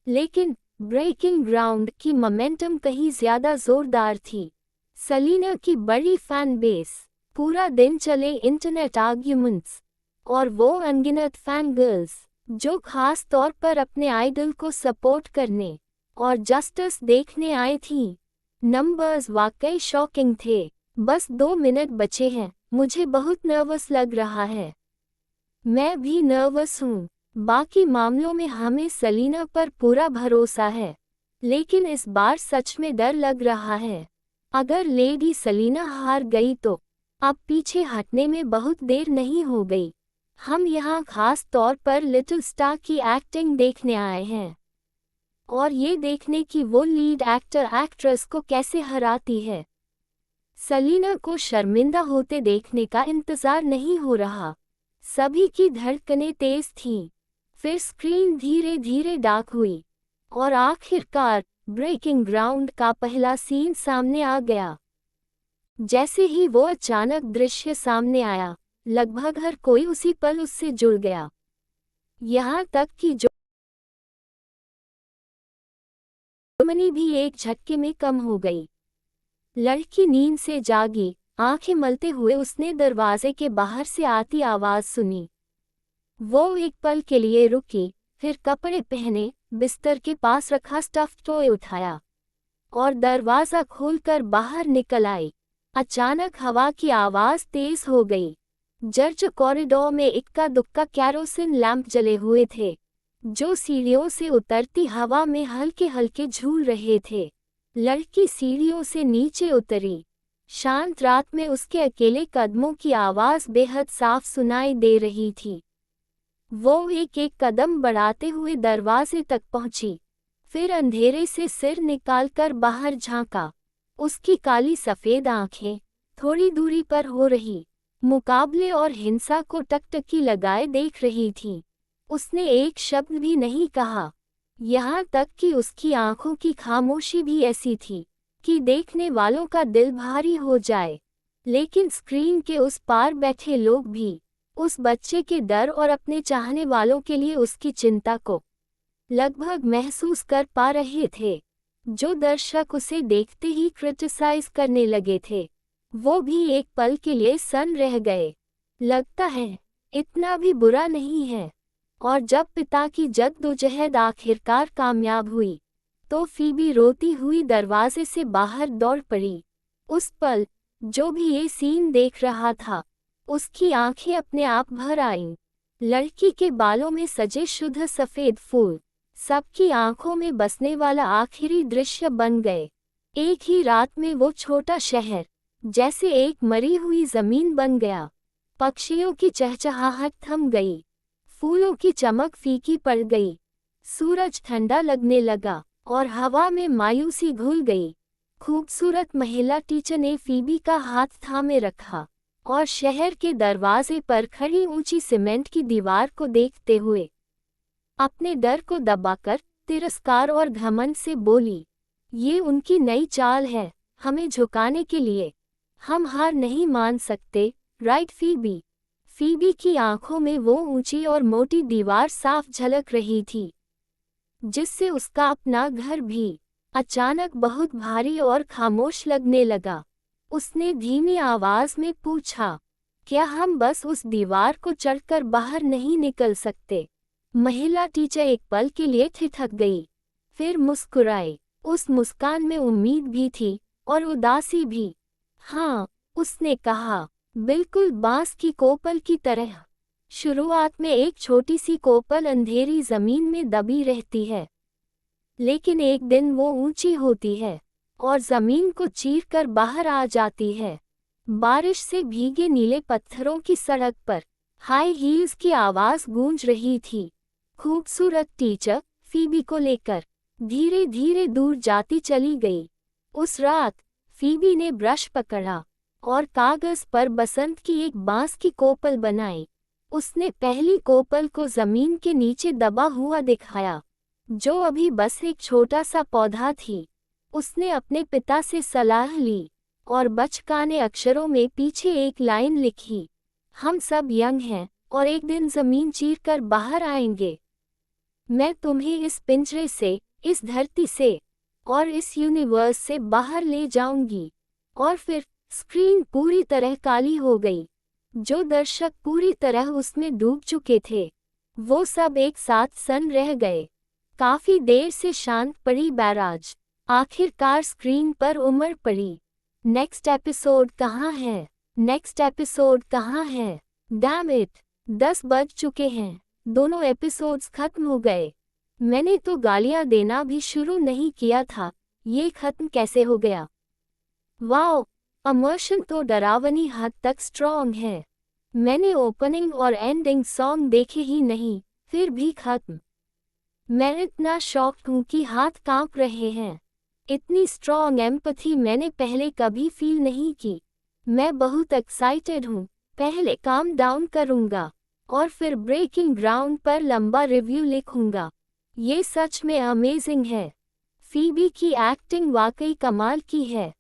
लेकिन ब्रेकिंग ग्राउंड की मोमेंटम कहीं ज्यादा जोरदार थी। सेलिना की बड़ी फैन बेस, पूरा दिन चले इंटरनेट आर्ग्यूमेंट्स और वो अनगिनत फैन गर्ल्स जो खास तौर पर अपने आइडल को सपोर्ट करने और जस्टिस देखने आई थीं। नंबर्स वाकई शॉकिंग थे। बस 2 मिनट बचे हैं। मुझे बहुत नर्वस लग रहा है। मैं भी नर्वस हूँ। बाकी मामलों में हमें सेलिना पर पूरा भरोसा है, लेकिन इस बार सच में डर लग रहा है। अगर लेडी सलीना हार गई तो अब पीछे हटने में बहुत देर नहीं हो गई। हम यहाँ खास तौर पर लिटिल स्टार की एक्टिंग देखने आए हैं और ये देखने कि वो लीड एक्टर एक्ट्रेस को कैसे हराती है। सलीना को शर्मिंदा होते देखने का इंतजार नहीं हो रहा। सभी की धड़कनें तेज थीं। फिर स्क्रीन धीरे धीरे डार्क हुई और आखिरकार ब्रेकिंग ग्राउंड का पहला सीन सामने आ गया। जैसे ही वो अचानक दृश्य सामने आया, लगभग हर कोई उसी पल उससे जुड़ गया। यहाँ तक कि जोमनी भी एक झटके में कम हो गई। लड़की नींद से जागी, आंखें मलते हुए उसने दरवाजे के बाहर से आती आवाज सुनी। वो एक पल के लिए रुकी, फिर कपड़े पहने, बिस्तर के पास रखा स्टफ्ड टॉय उठाया और दरवाजा खोलकर बाहर निकल आई। अचानक हवा की आवाज तेज हो गई। चर्च कॉरिडोर में इक्का दुक्का कैरोसिन लैंप जले हुए थे, जो सीढ़ियों से उतरती हवा में हल्के हल्के झूल रहे थे। लड़की सीढ़ियों से नीचे उतरी। शांत रात में उसके अकेले कदमों की आवाज बेहद साफ सुनाई दे रही थी। वो एक एक कदम बढ़ाते हुए दरवाजे तक पहुंची, फिर अंधेरे से सिर निकालकर बाहर झांका। उसकी काली सफेद आंखें थोड़ी दूरी पर हो रही मुकाबले और हिंसा को टकटकी लगाए देख रही थीं। उसने एक शब्द भी नहीं कहा, यहाँ तक कि उसकी आंखों की खामोशी भी ऐसी थी कि देखने वालों का दिल भारी हो जाए। लेकिन स्क्रीन के उस पार बैठे लोग भी उस बच्चे के डर और अपने चाहने वालों के लिए उसकी चिंता को लगभग महसूस कर पा रहे थे। जो दर्शक उसे देखते ही क्रिटिसाइज करने लगे थे, वो भी एक पल के लिए सन्न रह गए। लगता है इतना भी बुरा नहीं है। और जब पिता की जद्दोजहद आखिरकार कामयाब हुई, तो फीबी रोती हुई दरवाजे से बाहर दौड़ पड़ी। उस पल जो भी ये सीन देख रहा था, उसकी आंखें अपने आप भर आईं। लड़की के बालों में सजे शुद्ध सफेद फूल सबकी आंखों में बसने वाला आखिरी दृश्य बन गए। एक ही रात में वो छोटा शहर जैसे एक मरी हुई जमीन बन गया। पक्षियों की चहचहाहट थम गई, फूलों की चमक फीकी पड़ गई, सूरज ठंडा लगने लगा और हवा में मायूसी घुल गई। खूबसूरत महिला टीचर ने फीबी का हाथ थामे रखा और शहर के दरवाजे पर खड़ी ऊंची सीमेंट की दीवार को देखते हुए अपने डर को दबाकर तिरस्कार और घमंड से बोली, ये उनकी नई चाल है, हमें झुकाने के लिए। हम हार नहीं मान सकते, राइट फीबी? फीबी की आंखों में वो ऊंची और मोटी दीवार साफ झलक रही थी, जिससे उसका अपना घर भी अचानक बहुत भारी और खामोश लगने लगा। उसने धीमी आवाज में पूछा, क्या हम बस उस दीवार को चढ़कर बाहर नहीं निकल सकते? महिला टीचर एक पल के लिए ठिठक गई, फिर मुस्कुराई। उस मुस्कान में उम्मीद भी थी और उदासी भी। हाँ, उसने कहा, बिल्कुल बांस की कोपल की तरह। शुरुआत में एक छोटी सी कोपल अंधेरी जमीन में दबी रहती है, लेकिन एक दिन वो ऊंची होती है और जमीन को चीरकर बाहर आ जाती है। बारिश से भीगे नीले पत्थरों की सड़क पर हाई हील्स की आवाज गूंज रही थी। खूबसूरत टीचर फीबी को लेकर धीरे धीरे दूर जाती चली गई। उस रात फीबी ने ब्रश पकड़ा और कागज पर बसंत की एक बांस की कोपल बनाई। उसने पहली कोपल को जमीन के नीचे दबा हुआ दिखाया, जो अभी बस एक छोटा सा पौधा थी। उसने अपने पिता से सलाह ली और बचकाने अक्षरों में पीछे एक लाइन लिखी, हम सब यंग हैं और एक दिन जमीन चीरकर बाहर आएंगे। मैं तुम्हें इस पिंजरे से, इस धरती से और इस यूनिवर्स से बाहर ले जाऊंगी। और फिर स्क्रीन पूरी तरह काली हो गई। जो दर्शक पूरी तरह उसमें डूब चुके थे, वो सब एक साथ सन्न रह गए। काफी देर से शांत पड़ी बैराज आखिरकार स्क्रीन पर उमड़ पड़ी। नेक्स्ट एपिसोड कहाँ है? नेक्स्ट एपिसोड कहाँ है? डैम इट, 10 बज चुके हैं। दोनों एपिसोड्स खत्म हो गए। मैंने तो गालियां देना भी शुरू नहीं किया था, ये खत्म कैसे हो गया? वाओ, इमोशन तो डरावनी हद तक स्ट्रॉन्ग है। मैंने ओपनिंग और एंडिंग सॉन्ग देखे ही नहीं, फिर भी खत्म। मैं इतना शॉक्ड हूँ कि हाथ कांप रहे हैं। इतनी स्ट्रॉन्ग एम्पैथी मैंने पहले कभी फील नहीं की। मैं बहुत एक्साइटेड हूँ। पहले काम डाउन करूँगा और फिर ब्रेकिंग ग्राउंड पर लंबा रिव्यू लिखूंगा। ये सच में अमेजिंग है। फीबी की एक्टिंग वाकई कमाल की है।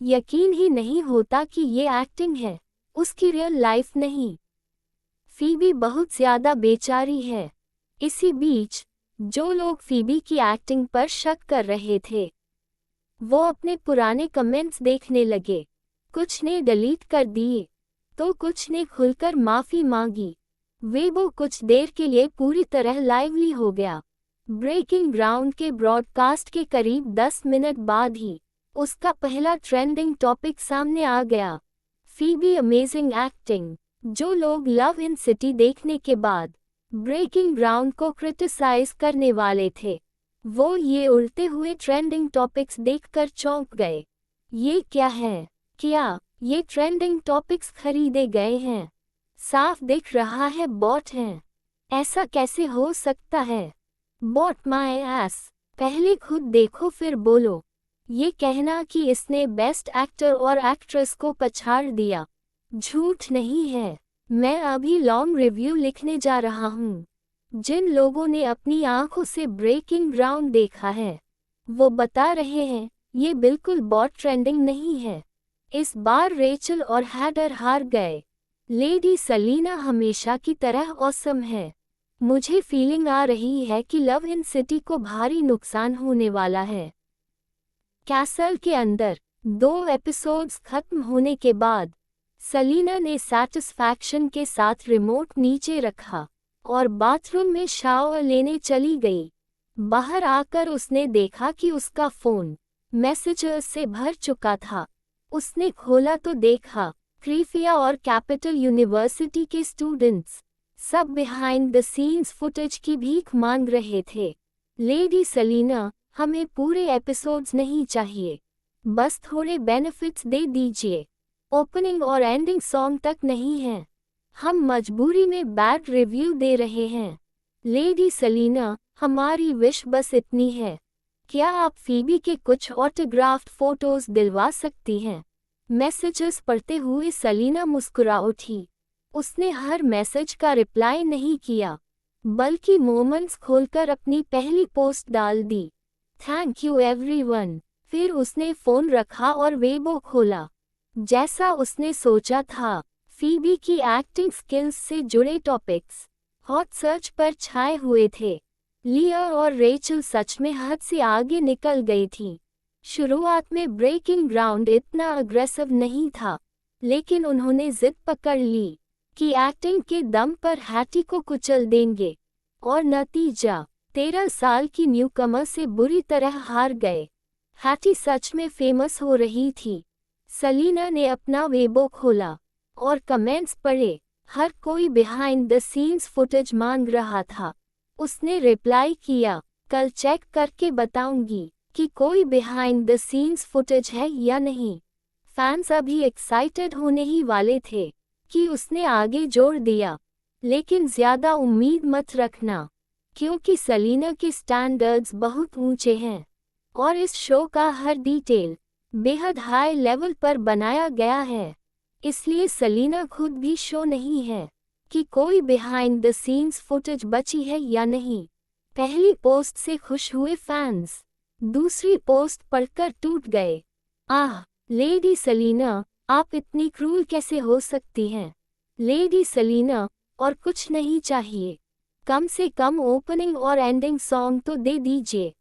यकीन ही नहीं होता कि ये एक्टिंग है, उसकी रियल लाइफ नहीं। फीबी बहुत ज्यादा बेचारी है। इसी बीच जो लोग फीबी की एक्टिंग पर शक कर रहे थे, वो अपने पुराने कमेंट्स देखने लगे। कुछ ने डिलीट कर दिए, तो कुछ ने खुलकर माफी मांगी। वेबो कुछ देर के लिए पूरी तरह लाइवली हो गया। ब्रेकिंग ग्राउंड के ब्रॉडकास्ट के करीब 10 मिनट बाद ही उसका पहला ट्रेंडिंग टॉपिक सामने आ गया। Phoebe amazing acting. जो लोग लव इन सिटी देखने के बाद ब्रेकिंग ग्राउंड को क्रिटिसाइज करने वाले थे, वो ये उड़ते हुए ट्रेंडिंग टॉपिक्स देखकर चौंक गए। ये क्या है? क्या ये ट्रेंडिंग टॉपिक्स खरीदे गए हैं? साफ दिख रहा है बॉट हैं। ऐसा कैसे हो सकता है? Bought my S. पहले खुद देखो फिर बोलो। ये कहना कि इसने बेस्ट एक्टर और एक्ट्रेस को पछाड़ दिया, झूठ नहीं है। मैं अभी लॉन्ग रिव्यू लिखने जा रहा हूँ। जिन लोगों ने अपनी आंखों से ब्रेकिंग ग्राउंड देखा है, वो बता रहे हैं ये बिल्कुल बॉट ट्रेंडिंग नहीं है। इस बार रेचल और हैडर हार गए। लेडी सलीना हमेशा की तरह ऑसम है। मुझे फीलिंग आ रही है कि लव इन सिटी को भारी नुकसान होने वाला है। कैसल के अंदर 2 एपिसोड्स खत्म होने के बाद सलीना ने सैटिस्फैक्शन के साथ रिमोट नीचे रखा और बाथरूम में शावर लेने चली गई। बाहर आकर उसने देखा कि उसका फोन मैसेजेस से भर चुका था। उसने खोला तो देखा क्रीफिया और कैपिटल यूनिवर्सिटी के स्टूडेंट्स सब बिहाइंड द सीन्स फुटेज की भीख मांग रहे थे। लेडी सलीना, हमें पूरे एपिसोड्स नहीं चाहिए, बस थोड़े बेनिफिट्स दे दीजिए। ओपनिंग और एंडिंग सॉन्ग तक नहीं है। हम मजबूरी में बैड रिव्यू दे रहे हैं। लेडी सलीना, हमारी विश बस इतनी है। क्या आप फीबी के कुछ ऑटोग्राफ्ड फोटोज दिलवा सकती हैं? मैसेजेस पढ़ते हुए सलीना मुस्कुरा उठी। उसने हर मैसेज का रिप्लाई नहीं किया, बल्कि मोमेंट्स खोलकर अपनी पहली पोस्ट डाल दी। Thank you everyone. फिर उसने फोन रखा और वेबो खोला। जैसा उसने सोचा था, फीबी की एक्टिंग स्किल्स से जुड़े टॉपिक्स हॉट सर्च पर छाए हुए थे। लिया और रेचल सच में हद से आगे निकल गई थी। शुरुआत में ब्रेकिंग ग्राउंड इतना अग्रेसिव नहीं था, लेकिन उन्होंने जिद पकड़ ली कि एक्टिंग के दम पर हैटी को कुचल देंगे, और नतीजा 13 साल की न्यूकमर से बुरी तरह हार गए। हैटी सच में फेमस हो रही थी। सलीना ने अपना वेबो खोला और कमेंट्स पढ़े। हर कोई बिहाइंड द सीन्स फुटेज मांग रहा था। उसने रिप्लाई किया, कल चेक करके बताऊंगी कि कोई बिहाइंड द सीन्स फुटेज है या नहीं। फैंस अभी एक्साइटेड होने ही वाले थे कि उसने आगे जोड़ दिया, लेकिन ज्यादा उम्मीद मत रखना, क्योंकि सलीना के स्टैंडर्ड्स बहुत ऊंचे हैं और इस शो का हर डिटेल बेहद हाई लेवल पर बनाया गया है। इसलिए सलीना खुद भी शो नहीं है कि कोई बिहाइंड द सीन्स फुटेज बची है या नहीं। पहली पोस्ट से खुश हुए फैंस दूसरी पोस्ट पढ़कर टूट गए। आह, लेडी सलीना, आप इतनी क्रूर कैसे हो सकती हैं? लेडी सलीना, और कुछ नहीं चाहिए, कम से कम ओपनिंग और एंडिंग सॉन्ग तो दे दीजिए।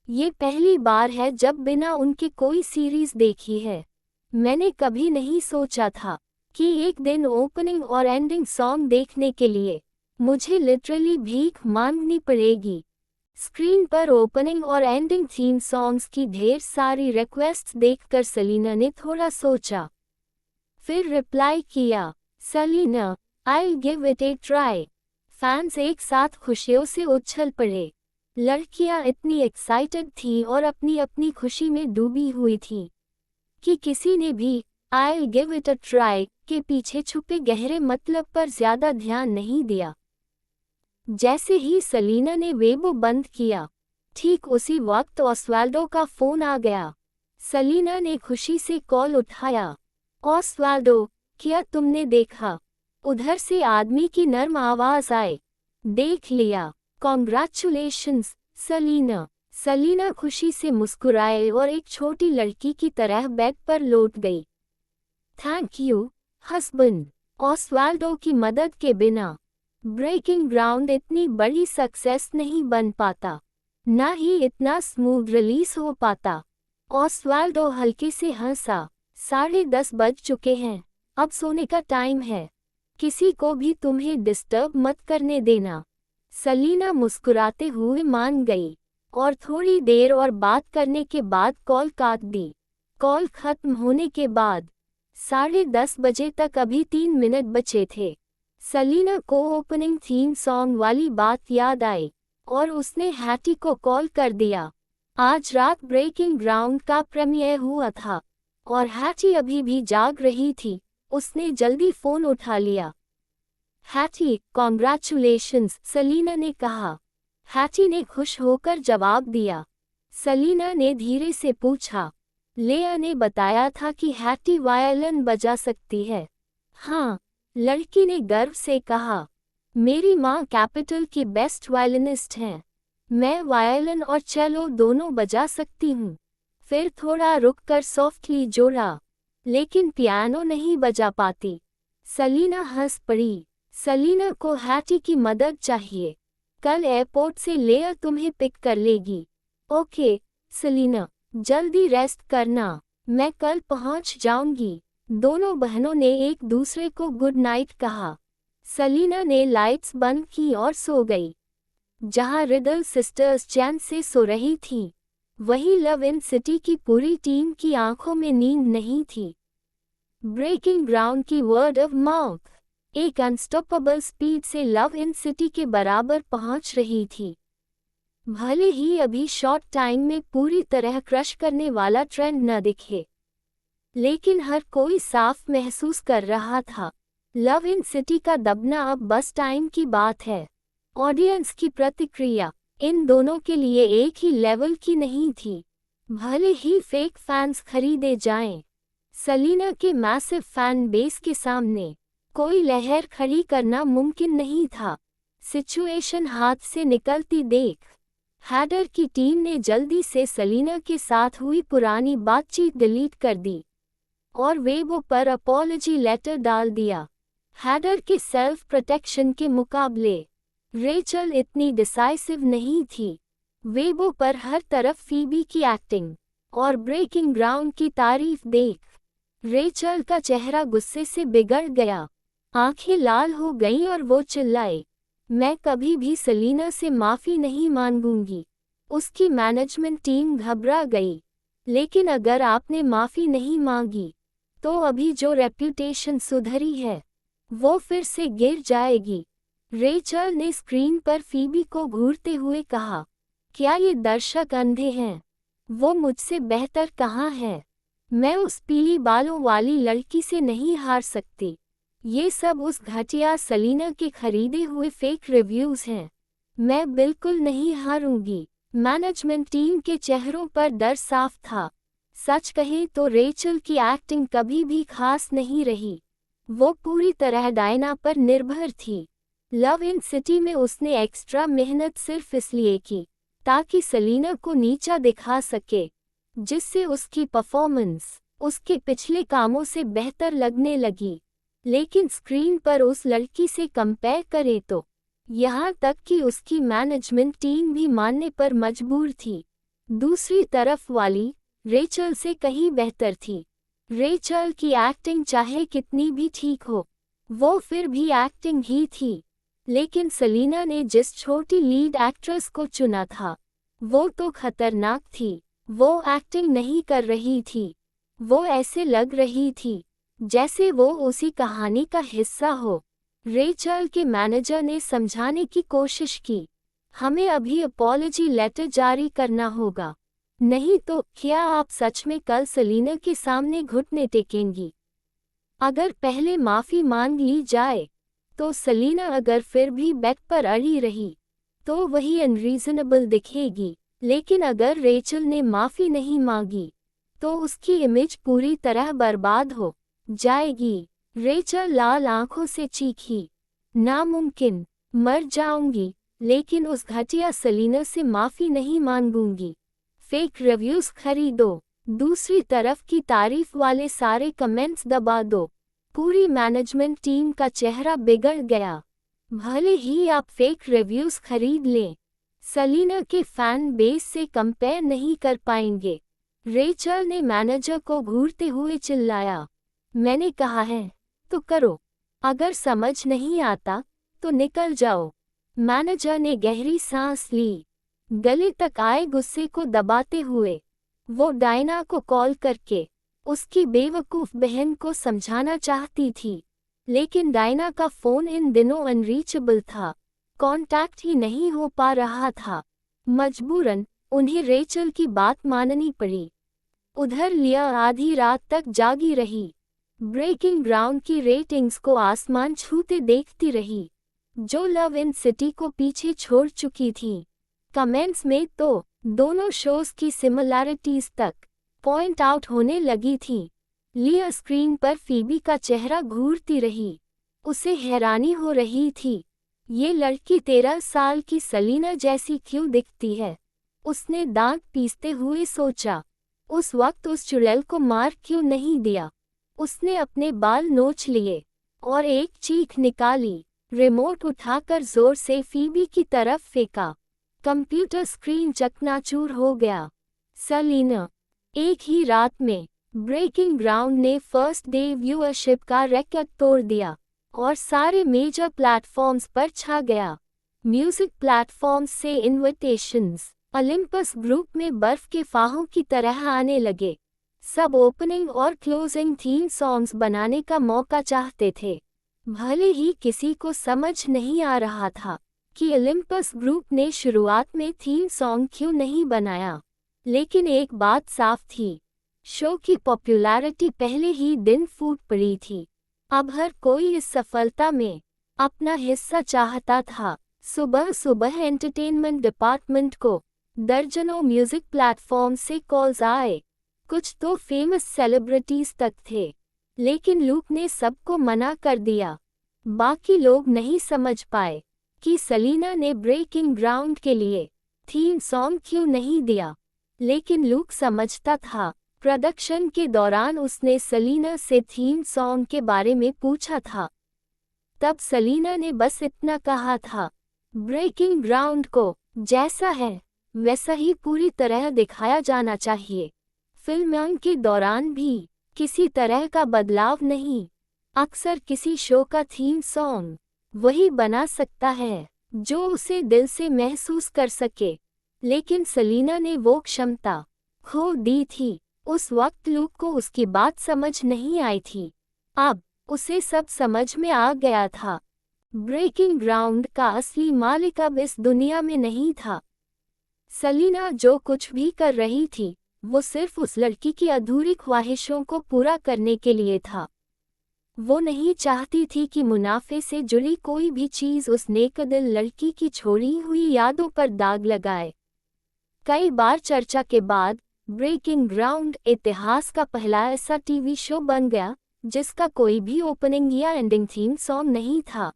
ये पहली बार है जब बिना उनके कोई सीरीज देखी है। मैंने कभी नहीं सोचा था कि एक दिन ओपनिंग और एंडिंग सॉन्ग देखने के लिए मुझे लिटरली भीख मांगनी पड़ेगी। स्क्रीन पर ओपनिंग और एंडिंग थीम सॉन्ग्स की ढेर सारी रिक्वेस्ट्स देखकर सलीना ने थोड़ा सोचा, फिर रिप्लाई किया, Selena, I'll give it a try। Fans एक साथ खुशियों से उछल पड़े। लड़कियां इतनी एक्साइटेड थी और अपनी अपनी खुशी में डूबी हुई थी। कि किसी ने भी I'll give it a try के पीछे छुपे गहरे मतलब पर ज्यादा ध्यान नहीं दिया। जैसे ही सलीना ने वेबो बंद किया, ठीक उसी वक्त ऑस्वाल्डो का फोन आ गया। सलीना ने खुशी से कॉल उठाया। ऑस्वाल्डो, क्या तुमने देखा? उधर से आदमी की नर्म आवाज आए। देख लिया। कॉन्ग्रेचुलेशंस सलीना। सलीना खुशी से मुस्कुराए और एक छोटी लड़की की तरह बेड पर लौट गई। Thank you husband. ऑस्वाल्डो की मदद के बिना ब्रेकिंग ग्राउंड इतनी बड़ी सक्सेस नहीं बन पाता, ना ही इतना स्मूथ रिलीज हो पाता। ऑस्वाल्डो हल्के से हंसा। 10:30 बज चुके हैं, अब सोने का टाइम है। किसी को भी तुम्हें डिस्टर्ब मत करने देना। सलीना मुस्कुराते हुए मान गई और थोड़ी देर और बात करने के बाद कॉल काट दी। कॉल खत्म होने के बाद 10:30 बजे तक अभी 3 मिनट बचे थे। सलीना को ओपनिंग थीम सॉन्ग वाली बात याद आई और उसने हैटी को कॉल कर दिया। आज रात ब्रेकिंग ग्राउंड का प्रीमियर हुआ था और हैटी अभी भी जाग रही थी। उसने जल्दी फोन उठा लिया। हैटी, कॉन्ग्रेचुलेशंस, सलीना ने कहा। हैटी ने खुश होकर जवाब दिया। सलीना ने धीरे से पूछा, लेया ने बताया था कि हैटी वायलिन बजा सकती है। हाँ, लड़की ने गर्व से कहा। मेरी माँ कैपिटल की बेस्ट वायलिनिस्ट हैं। मैं वायलिन और चेलो दोनों बजा सकती हूँ। फिर थोड़ा रुककर सॉफ्टली जोड़ा, लेकिन पियानो नहीं बजा पाती। सलीना हंस पड़ी। सलीना को हैटी की मदद चाहिए। कल एयरपोर्ट से लेया तुम्हें पिक कर लेगी। ओके सलीना, जल्दी रेस्ट करना, मैं कल पहुंच जाऊंगी। दोनों बहनों ने एक दूसरे को गुड नाइट कहा। सलीना ने लाइट्स बंद की और सो गई। जहां रिडल सिस्टर्स चैन से सो रही थीं, वहीं लव इन सिटी की पूरी टीम की आंखों में नींद नहीं थी। ब्रेकिंग ग्राउंड की वर्ड ऑफ माउथ एक अनस्टॉपेबल स्पीड से लव इन सिटी के बराबर पहुंच रही थी। भले ही अभी शॉर्ट टाइम में पूरी तरह क्रश करने वाला ट्रेंड न दिखे, लेकिन हर कोई साफ महसूस कर रहा था, लव इन सिटी का दबना अब बस टाइम की बात है। ऑडियंस की प्रतिक्रिया इन दोनों के लिए एक ही लेवल की नहीं थी, भले ही फेक फैंस खरीदे जाएं। सलीना के मैसिव फैन बेस के सामने कोई लहर खड़ी करना मुमकिन नहीं था। सिचुएशन हाथ से निकलती देख हैडर की टीम ने जल्दी से सलीना के साथ हुई पुरानी बातचीत डिलीट कर दी और वेबो पर अपॉलजी लेटर डाल दिया। हैडर के सेल्फ प्रोटेक्शन के मुकाबले रेचल इतनी डिसाइसिव नहीं थी। वेबो पर हर तरफ फीबी की एक्टिंग और ब्रेकिंग ग्राउंड की तारीफ देख रेचल का चेहरा गुस्से से बिगड़ गया। आंखें लाल हो गईं और वो चिल्लाई, मैं कभी भी सलीना से माफ़ी नहीं मांगूंगी। उसकी मैनेजमेंट टीम घबरा गई, लेकिन अगर आपने माफ़ी नहीं मांगी तो अभी जो रेप्यूटेशन सुधरी है वो फिर से गिर जाएगी। रेचल ने स्क्रीन पर फीबी को घूरते हुए कहा, क्या ये दर्शक अंधे हैं? वो मुझसे बेहतर कहाँ है? मैं उस पीली बालों वाली लड़की से नहीं हार सकती। ये सब उस घटिया सलीना के खरीदे हुए फेक रिव्यूज हैं। मैं बिल्कुल नहीं हारूंगी। मैनेजमेंट टीम के चेहरों पर डर साफ था। सच कहें तो रेचल की एक्टिंग कभी भी खास नहीं रही। वो पूरी तरह डायना पर निर्भर थी। लव इन सिटी में उसने एक्स्ट्रा मेहनत सिर्फ इसलिए की ताकि सलीना को नीचा दिखा सके, जिससे उसकी परफॉर्मेंस उसके पिछले कामों से बेहतर लगने लगी। लेकिन स्क्रीन पर उस लड़की से कंपेयर करे तो यहाँ तक कि उसकी मैनेजमेंट टीम भी मानने पर मजबूर थी। दूसरी तरफ वाली रेचल से कहीं बेहतर थी। रेचल की एक्टिंग चाहे कितनी भी ठीक हो, वो फिर भी एक्टिंग ही थी। लेकिन सलीना ने जिस छोटी लीड एक्ट्रेस को चुना था, वो तो खतरनाक थी। वो एक्टिंग नहीं कर रही थी, वो ऐसे लग रही थी जैसे वो उसी कहानी का हिस्सा हो। रेचल के मैनेजर ने समझाने की कोशिश की, हमें अभी अपॉलजी लेटर जारी करना होगा। नहीं तो क्या आप सच में कल सेलिना के सामने घुटने टेकेंगी? अगर पहले माफी मांग ली जाए तो सेलिना अगर फिर भी बेड पर अड़ी रही तो वही अनरीजनेबल दिखेगी, लेकिन अगर रेचल ने माफी नहीं मांगी तो उसकी इमेज पूरी तरह बर्बाद हो जाएगी। रेचल लाल आंखों से चीखी, नामुमकिन, मर जाऊंगी, लेकिन उस घटिया सेलिना से माफी नहीं मांगूंगी। फेक रिव्यूज खरीदो, दूसरी तरफ की तारीफ वाले सारे कमेंट्स दबा दो। पूरी मैनेजमेंट टीम का चेहरा बिगड़ गया। भले ही आप फेक रिव्यूज खरीद लें, सेलिना के फैन बेस से कंपेयर नहीं कर पाएंगे। रेचल ने मैनेजर को घूरते हुए चिल्लाया, मैंने कहा है तो करो, अगर समझ नहीं आता तो निकल जाओ। मैनेजर ने गहरी सांस ली, गले तक आए गुस्से को दबाते हुए। वो डायना को कॉल करके उसकी बेवकूफ़ बहन को समझाना चाहती थी, लेकिन डायना का फ़ोन इन दिनों अनरीचेबल था, कांटेक्ट ही नहीं हो पा रहा था। मजबूरन उन्हें रेचल की बात माननी पड़ी। उधर लिया आधी रात तक जागी रही, ब्रेकिंग ग्राउंड की रेटिंग्स को आसमान छूते देखती रही, जो लव इन सिटी को पीछे छोड़ चुकी थी। कमेंट्स में तो दोनों शोज की सिमिलैरिटीज तक पॉइंट आउट होने लगी थी। लिया स्क्रीन पर फीबी का चेहरा घूरती रही, उसे हैरानी हो रही थी, ये लड़की 13 साल की सेलिना जैसी क्यों दिखती है? उसने दांत पीसते हुए सोचा। उस वक्त उस चुड़ैल को मार क्यों नहीं दिया? उसने अपने बाल नोच लिए और एक चीख निकाली, रिमोट उठाकर जोर से फीबी की तरफ फेंका। कंप्यूटर स्क्रीन चकनाचूर हो गया। सेलिना, एक ही रात में ब्रेकिंग ग्राउंड ने फर्स्ट डे व्यूअरशिप का रिकॉर्ड तोड़ दिया और सारे मेजर प्लेटफॉर्म्स पर छा गया। म्यूजिक प्लेटफॉर्म्स से इनविटेशंस ओलंपस ग्रुप में बर्फ के फाहों की तरह आने लगे। सब ओपनिंग और क्लोजिंग थीम सॉन्ग्स बनाने का मौका चाहते थे। भले ही किसी को समझ नहीं आ रहा था कि ओलंपस ग्रुप ने शुरुआत में थीम सॉन्ग क्यों नहीं बनाया, लेकिन एक बात साफ थी, शो की पॉपुलैरिटी पहले ही दिन फूट पड़ी थी। अब हर कोई इस सफलता में अपना हिस्सा चाहता था। सुबह सुबह एंटरटेनमेंट डिपार्टमेंट को दर्जनों म्यूजिक प्लेटफॉर्म से कॉल्स आए। कुछ तो फेमस सेलिब्रिटीज तक थे, लेकिन लूक ने सबको मना कर दिया। बाकी लोग नहीं समझ पाए कि सेलिना ने ब्रेकिंग ग्राउंड के लिए थीम सॉन्ग क्यों नहीं दिया, लेकिन लूक समझता था। प्रोडक्शन के दौरान उसने सेलिना से थीम सॉन्ग के बारे में पूछा था। तब सेलिना ने बस इतना कहा था, ब्रेकिंग ग्राउंड को जैसा है वैसा ही पूरी तरह दिखाया जाना चाहिए। फिल्मिंग के दौरान भी किसी तरह का बदलाव नहीं। अक्सर किसी शो का थीम सॉन्ग वही बना सकता है जो उसे दिल से महसूस कर सके, लेकिन सेलिना ने वो क्षमता खो दी थी। उस वक्त लूक को उसकी बात समझ नहीं आई थी। अब उसे सब समझ में आ गया था। ब्रेकिंग ग्राउंड का असली मालिक अब इस दुनिया में नहीं था। सेलिना जो कुछ भी कर रही थी वो सिर्फ उस लड़की की अधूरी ख्वाहिशों को पूरा करने के लिए था। वो नहीं चाहती थी कि मुनाफे से जुड़ी कोई भी चीज़ उस नेकदिल लड़की की छोड़ी हुई यादों पर दाग लगाए। कई बार चर्चा के बाद ब्रेकिंग ग्राउंड इतिहास का पहला ऐसा टीवी शो बन गया जिसका कोई भी ओपनिंग या एंडिंग थीम सॉन्ग नहीं था।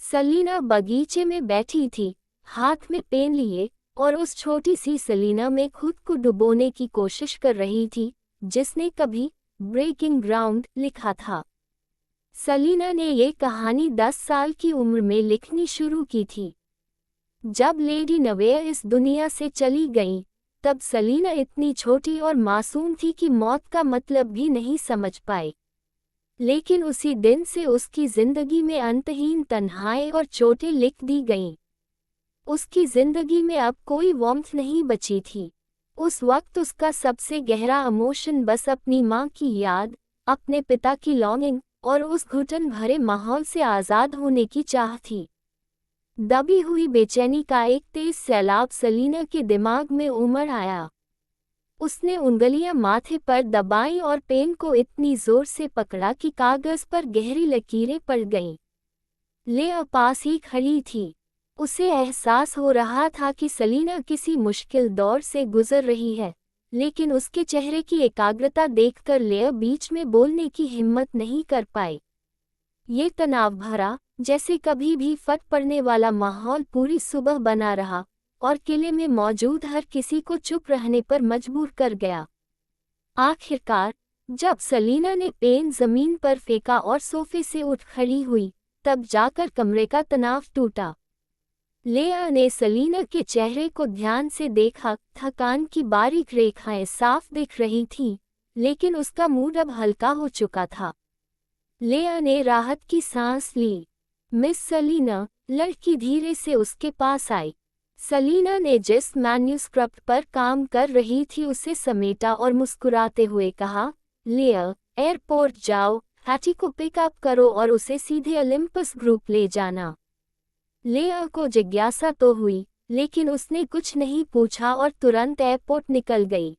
सेलिना बगीचे में बैठी थी, हाथ में पेन लिए, और उस छोटी सी सेलिना में खुद को डुबोने की कोशिश कर रही थी जिसने कभी ब्रेकिंग ग्राउंड लिखा था। सेलिना ने ये कहानी 10 साल की उम्र में लिखनी शुरू की थी। जब लेडी नवेयर इस दुनिया से चली गई तब सेलिना इतनी छोटी और मासूम थी कि मौत का मतलब भी नहीं समझ पाई। लेकिन उसी दिन से उसकी जिंदगी में अंतहीन तन्हाई और चोटें लिख दी गईं। उसकी जिंदगी में अब कोई वार्मथ नहीं बची थी। उस वक्त उसका सबसे गहरा इमोशन बस अपनी माँ की याद, अपने पिता की लॉन्गिंग और उस घुटन भरे माहौल से आज़ाद होने की चाह थी। दबी हुई बेचैनी का एक तेज सैलाब सेलिना के दिमाग में उमड़ आया। उसने उंगलियां माथे पर दबाई और पेन को इतनी जोर से पकड़ा कि कागज पर गहरी लकीरें पड़ गईं। लेआ पास ही खड़ी थी। उसे एहसास हो रहा था कि सलीना किसी मुश्किल दौर से गुजर रही है, लेकिन उसके चेहरे की एकाग्रता देखकर लेआ बीच में बोलने की हिम्मत नहीं कर पाई। ये तनाव भरा, जैसे कभी भी फट पड़ने वाला माहौल पूरी सुबह बना रहा और किले में मौजूद हर किसी को चुप रहने पर मजबूर कर गया। आखिरकार, जब सलीना ने पेन जमीन पर फेंका और सोफे से उठ खड़ी हुई, तब जाकर कमरे का तनाव टूटा। लेआ ने सलीना के चेहरे को ध्यान से देखा। थकान की बारीक रेखाएं साफ दिख रही थीं, लेकिन उसका मूड अब हल्का हो चुका था। लेआ ने राहत की सांस ली। मिस सलीना, लड़की धीरे से उसके पास आई। सलीना ने जिस मैन्युस्क्रिप्ट पर काम कर रही थी उसे समेटा और मुस्कुराते हुए कहा, लेआ, एयरपोर्ट जाओ, हैटी को पिकअप करो और उसे सीधे ओलिम्पस ग्रुप ले जाना। लेआ को जिज्ञासा तो हुई, लेकिन उसने कुछ नहीं पूछा और तुरंत एयरपोर्ट निकल गई।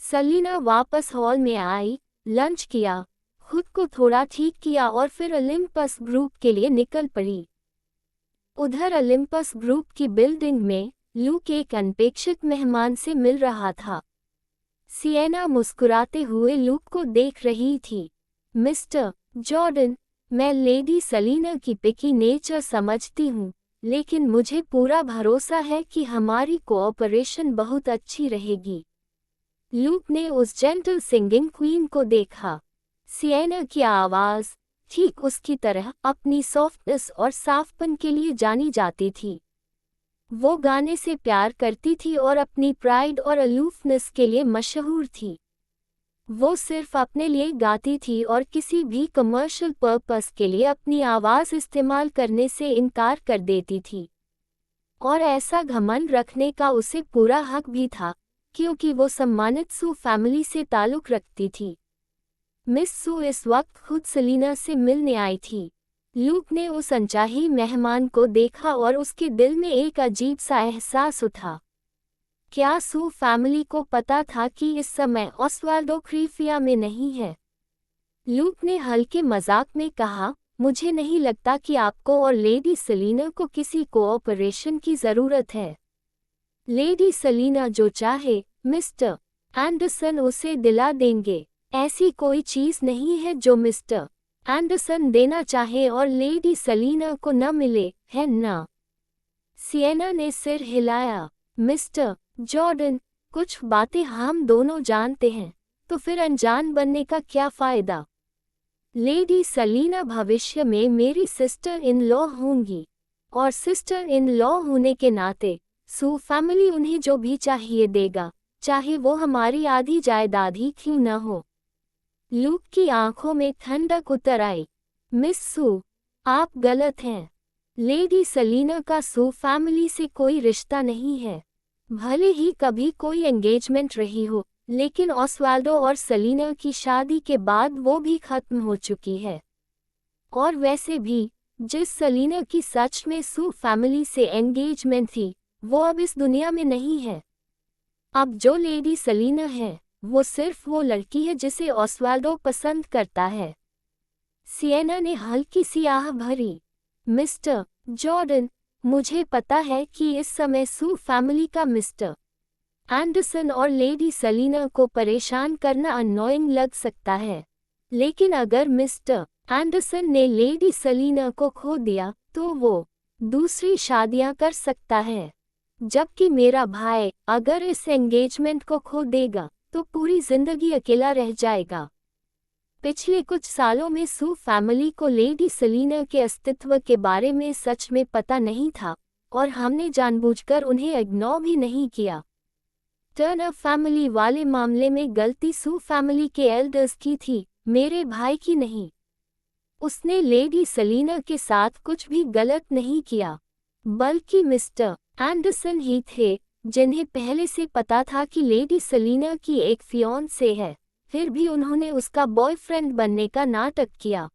सलीना वापस हॉल में आई, लंच किया, खुद को थोड़ा ठीक किया और फिर ओलिम्पस ग्रुप के लिए निकल पड़ी। उधर ओलिम्पस ग्रुप की बिल्डिंग में लूक एक अनपेक्षित मेहमान से मिल रहा था। सिएना मुस्कुराते हुए लूक को देख रही थी। मिस्टर जॉर्डन, मैं लेडी सलीना की पिकी नेचर समझती हूँ, लेकिन मुझे पूरा भरोसा है कि हमारी कोऑपरेशन बहुत अच्छी रहेगी। लूक ने उस जेंटल सिंगिंग क्वीन को देखा। सिएना की आवाज़, ठीक उसकी तरह, अपनी सॉफ्टनेस और साफपन के लिए जानी जाती थी। वो गाने से प्यार करती थी और अपनी प्राइड और अलूफनेस के लिए मशहूर थी। वो सिर्फ अपने लिए गाती थी और किसी भी कमर्शियल पर्पस के लिए अपनी आवाज़ इस्तेमाल करने से इनकार कर देती थी। और ऐसा घमंड रखने का उसे पूरा हक भी था, क्योंकि वो सम्मानित सू फैमिली से ताल्लुक़ रखती थी। मिस सू इस वक्त खुद सलीना से मिलने आई थी। लूक ने उस अनचाही मेहमान को देखा और उसके दिल में एक अजीब सा एहसास उठा। क्या सू फैमिली को पता था कि इस समय ऑस्वाल्डो क्रीफिया में नहीं है? लूक ने हल्के मजाक में कहा, मुझे नहीं लगता कि आपको और लेडी सलीना को किसी कोऑपरेशन की ज़रूरत है। लेडी सलीना जो चाहे, मिस्टर एंडरसन उसे दिला देंगे। ऐसी कोई चीज़ नहीं है जो मिस्टर एंडरसन देना चाहे और लेडी सलीना को न मिले, है ना? सिएना ने सिर हिलाया। मिस्टर जॉर्डन, कुछ बातें हम दोनों जानते हैं, तो फिर अनजान बनने का क्या फ़ायदा? लेडी सलीना भविष्य में मेरी सिस्टर इन लॉ होंगी, और सिस्टर इन लॉ होने के नाते सू फैमिली उन्हें जो भी चाहिए देगा, चाहे वो हमारी आधी जायदाद ही क्यों न हो। लूक की आंखों में ठंडक उतर आई। मिस सू, आप गलत हैं। लेडी सलीना का सू फैमिली से कोई रिश्ता नहीं है। भले ही कभी कोई एंगेजमेंट रही हो, लेकिन ऑस्वाल्डो और सलीना की शादी के बाद वो भी खत्म हो चुकी है। और वैसे भी, जिस सलीना की सच में सू फैमिली से एंगेजमेंट थी, वो अब इस दुनिया में नहीं है। अब जो लेडी सलीना है, वो सिर्फ वो लड़की है जिसे ऑस्वाल्डो पसंद करता है। सिएना ने हल्की सी आह भरी। मिस्टर जॉर्डन, मुझे पता है कि इस समय सू फैमिली का मिस्टर एंडरसन और लेडी सलीना को परेशान करना अननोइंग लग सकता है, लेकिन अगर मिस्टर एंडरसन ने लेडी सलीना को खो दिया, तो वो दूसरी शादियां कर सकता है। जबकि मेरा भाई अगर इस एंगेजमेंट को खो देगा, तो पूरी जिंदगी अकेला रह जाएगा। पिछले कुछ सालों में सू फैमिली को लेडी सलीना के अस्तित्व के बारे में सच में पता नहीं था, और हमने जानबूझकर उन्हें इग्नोर भी नहीं किया। टर्नर फैमिली वाले मामले में गलती सू फैमिली के एल्डर्स की थी, मेरे भाई की नहीं। उसने लेडी सलीना के साथ कुछ भी गलत नहीं किया, बल्कि मिस्टर एंडरसन ही थे, जिन्हें पहले से पता था कि लेडी सलीना की एक फियांसे है, फिर भी उन्होंने उसका बॉयफ्रेंड बनने का नाटक किया।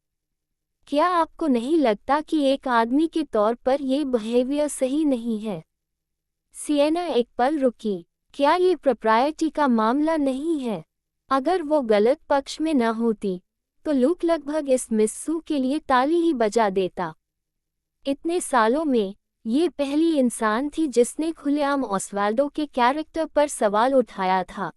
क्या आपको नहीं लगता कि एक आदमी के तौर पर ये बिहेवियर सही नहीं है? सिएना एक पल रुकी। क्या ये प्रोप्राइटी का मामला नहीं है? अगर वो गलत पक्ष में न होती तो लूक लगभग इस मिस सू के लिए ताली ही बजा देता। इतने सालों में ये पहली इंसान थी जिसने खुलेआम ऑस्वाल्डो के कैरेक्टर पर सवाल उठाया था।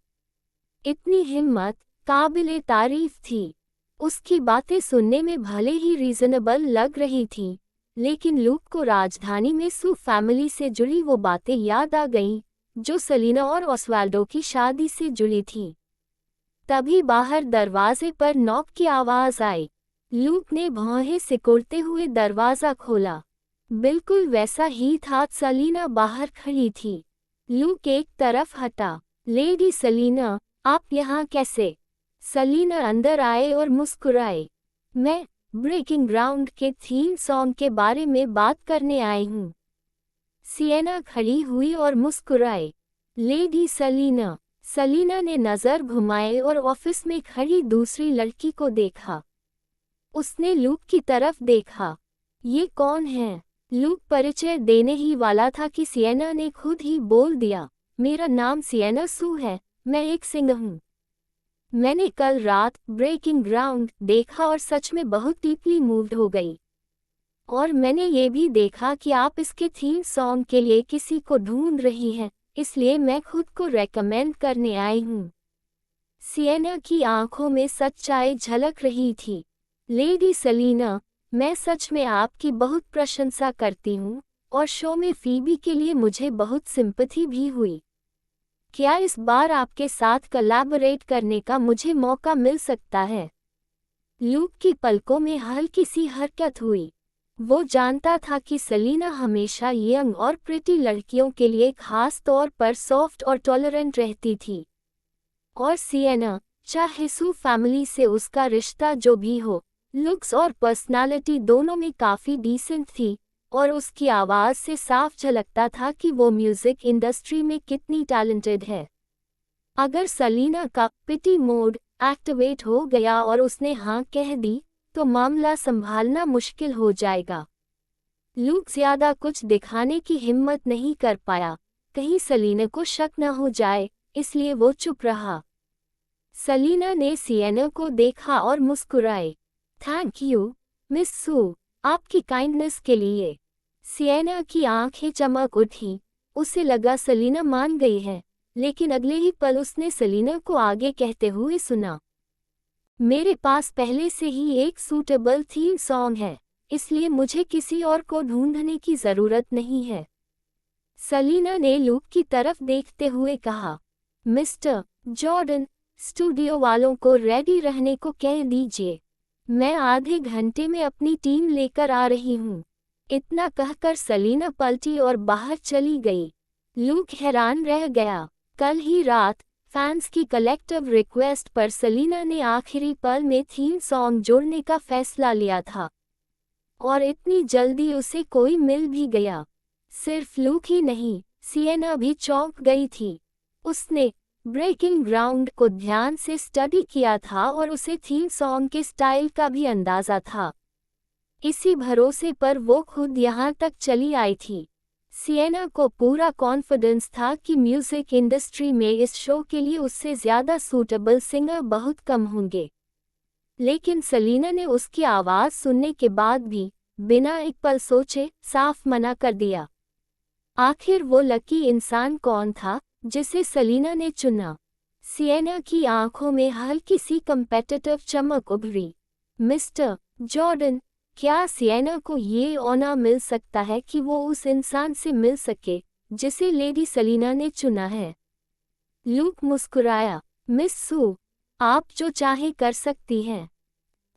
इतनी हिम्मत काबिले तारीफ थी। उसकी बातें सुनने में भले ही रीजनेबल लग रही थी, लेकिन लूक को राजधानी में सू फैमिली से जुड़ी वो बातें याद आ गईं जो सेलिना और ऑस्वाल्डो की शादी से जुड़ी थी। तभी बाहर दरवाजे पर नॉक की आवाज आई। लूक ने भौहें सिकुड़ते हुए दरवाजा खोला। बिल्कुल वैसा ही था, सेलिना बाहर खड़ी थी। लूक एक तरफ हटा। लेडी सेलिना, आप यहाँ कैसे? सेलिना अंदर आए और मुस्कुराए। मैं ब्रेकिंग ग्राउंड के थीम सॉन्ग के बारे में बात करने आई हूँ। सिएना खड़ी हुई और मुस्कुराए। Lady Selina. सेलिना ने नज़र घुमाए और ऑफिस में खड़ी दूसरी लड़की को देखा। उसने लूक की तरफ देखा। ये कौन है? लूक परिचय देने ही वाला था कि सिएना ने खुद ही बोल दिया, मेरा नाम सिएना सू है, मैं एक सिंगर हूँ। मैंने कल रात ब्रेकिंग ग्राउंड देखा और सच में बहुत डीपली मूव्ड हो गई। और मैंने ये भी देखा कि आप इसके थीम सॉन्ग के लिए किसी को ढूंढ रही हैं, इसलिए मैं खुद को रेकमेंड करने आई हूँ। सिएना की आंखों में सच्चाई झलक रही थी। लेडी सेलिना, मैं सच में आपकी बहुत प्रशंसा करती हूँ और शो में फीबी के लिए मुझे बहुत सिंपैथी भी हुई। क्या इस बार आपके साथ कोलैबोरेट करने का मुझे मौका मिल सकता है? लूक की पलकों में हल्की सी हरकत हुई। वो जानता था कि सेलिना हमेशा यंग और प्रिटी लड़कियों के लिए खास तौर पर सॉफ्ट और टॉलरेंट रहती थी। और सिएना, चाहे सू फैमिली से उसका रिश्ता जो भी हो, लुक्स और पर्सनालिटी दोनों में काफ़ी डिसेंट थी और उसकी आवाज़ से साफ झलकता था कि वो म्यूज़िक इंडस्ट्री में कितनी टैलेंटेड है। अगर सेलिना का पिटी मोड एक्टिवेट हो गया और उसने हाँ कह दी तो मामला संभालना मुश्किल हो जाएगा। लूक ज़्यादा कुछ दिखाने की हिम्मत नहीं कर पाया, कहीं सेलिना को शक न हो जाए, इसलिए वो चुप रहा। सेलिना ने सिएना को देखा और मुस्कुराए। थैंक यू मिस सू, आपकी काइंडनेस के लिए। सिएना की आंखें चमक उठी। उसे लगा सेलिना मान गई है, लेकिन अगले ही पल उसने सेलिना को आगे कहते हुए सुना, मेरे पास पहले से ही एक सूटेबल थीम सॉन्ग है, इसलिए मुझे किसी और को ढूंढने की ज़रूरत नहीं है। सेलिना ने लूक की तरफ देखते हुए कहा, मिस्टर जॉर्डन, स्टूडियो वालों को रेडी रहने को कह दीजिए। मैं आधे घंटे में अपनी टीम लेकर आ रही हूँ। इतना कहकर सेलिना पलटी और बाहर चली गई। लूक हैरान रह गया। कल ही रात फैंस की कलेक्टिव रिक्वेस्ट पर सेलिना ने आखिरी पल में थीम सॉन्ग जोड़ने का फैसला लिया था, और इतनी जल्दी उसे कोई मिल भी गया। सिर्फ लूक ही नहीं, सिएना भी चौंक गई थी। उसने ब्रेकिंग ग्राउंड को ध्यान से स्टडी किया था और उसे थीम सॉन्ग के स्टाइल का भी अंदाज़ा था। इसी भरोसे पर वो खुद यहाँ तक चली आई थी। सिएना को पूरा कॉन्फिडेंस था कि म्यूज़िक इंडस्ट्री में इस शो के लिए उससे ज़्यादा सूटेबल सिंगर बहुत कम होंगे। लेकिन सेलिना ने उसकी आवाज़ सुनने के बाद भी बिना एक पल सोचे साफ मना कर दिया। आखिर वो लकी इंसान कौन था जिसे सेलिना ने चुना? सिएना की आंखों में हल्की सी कम्पेटिटिव चमक उभरी। मिस्टर जॉर्डन, क्या सिएना को ये ऑनर मिल सकता है कि वो उस इंसान से मिल सके जिसे लेडी सेलिना ने चुना है? लूक मुस्कुराया। मिस सू, आप जो चाहे कर सकती हैं।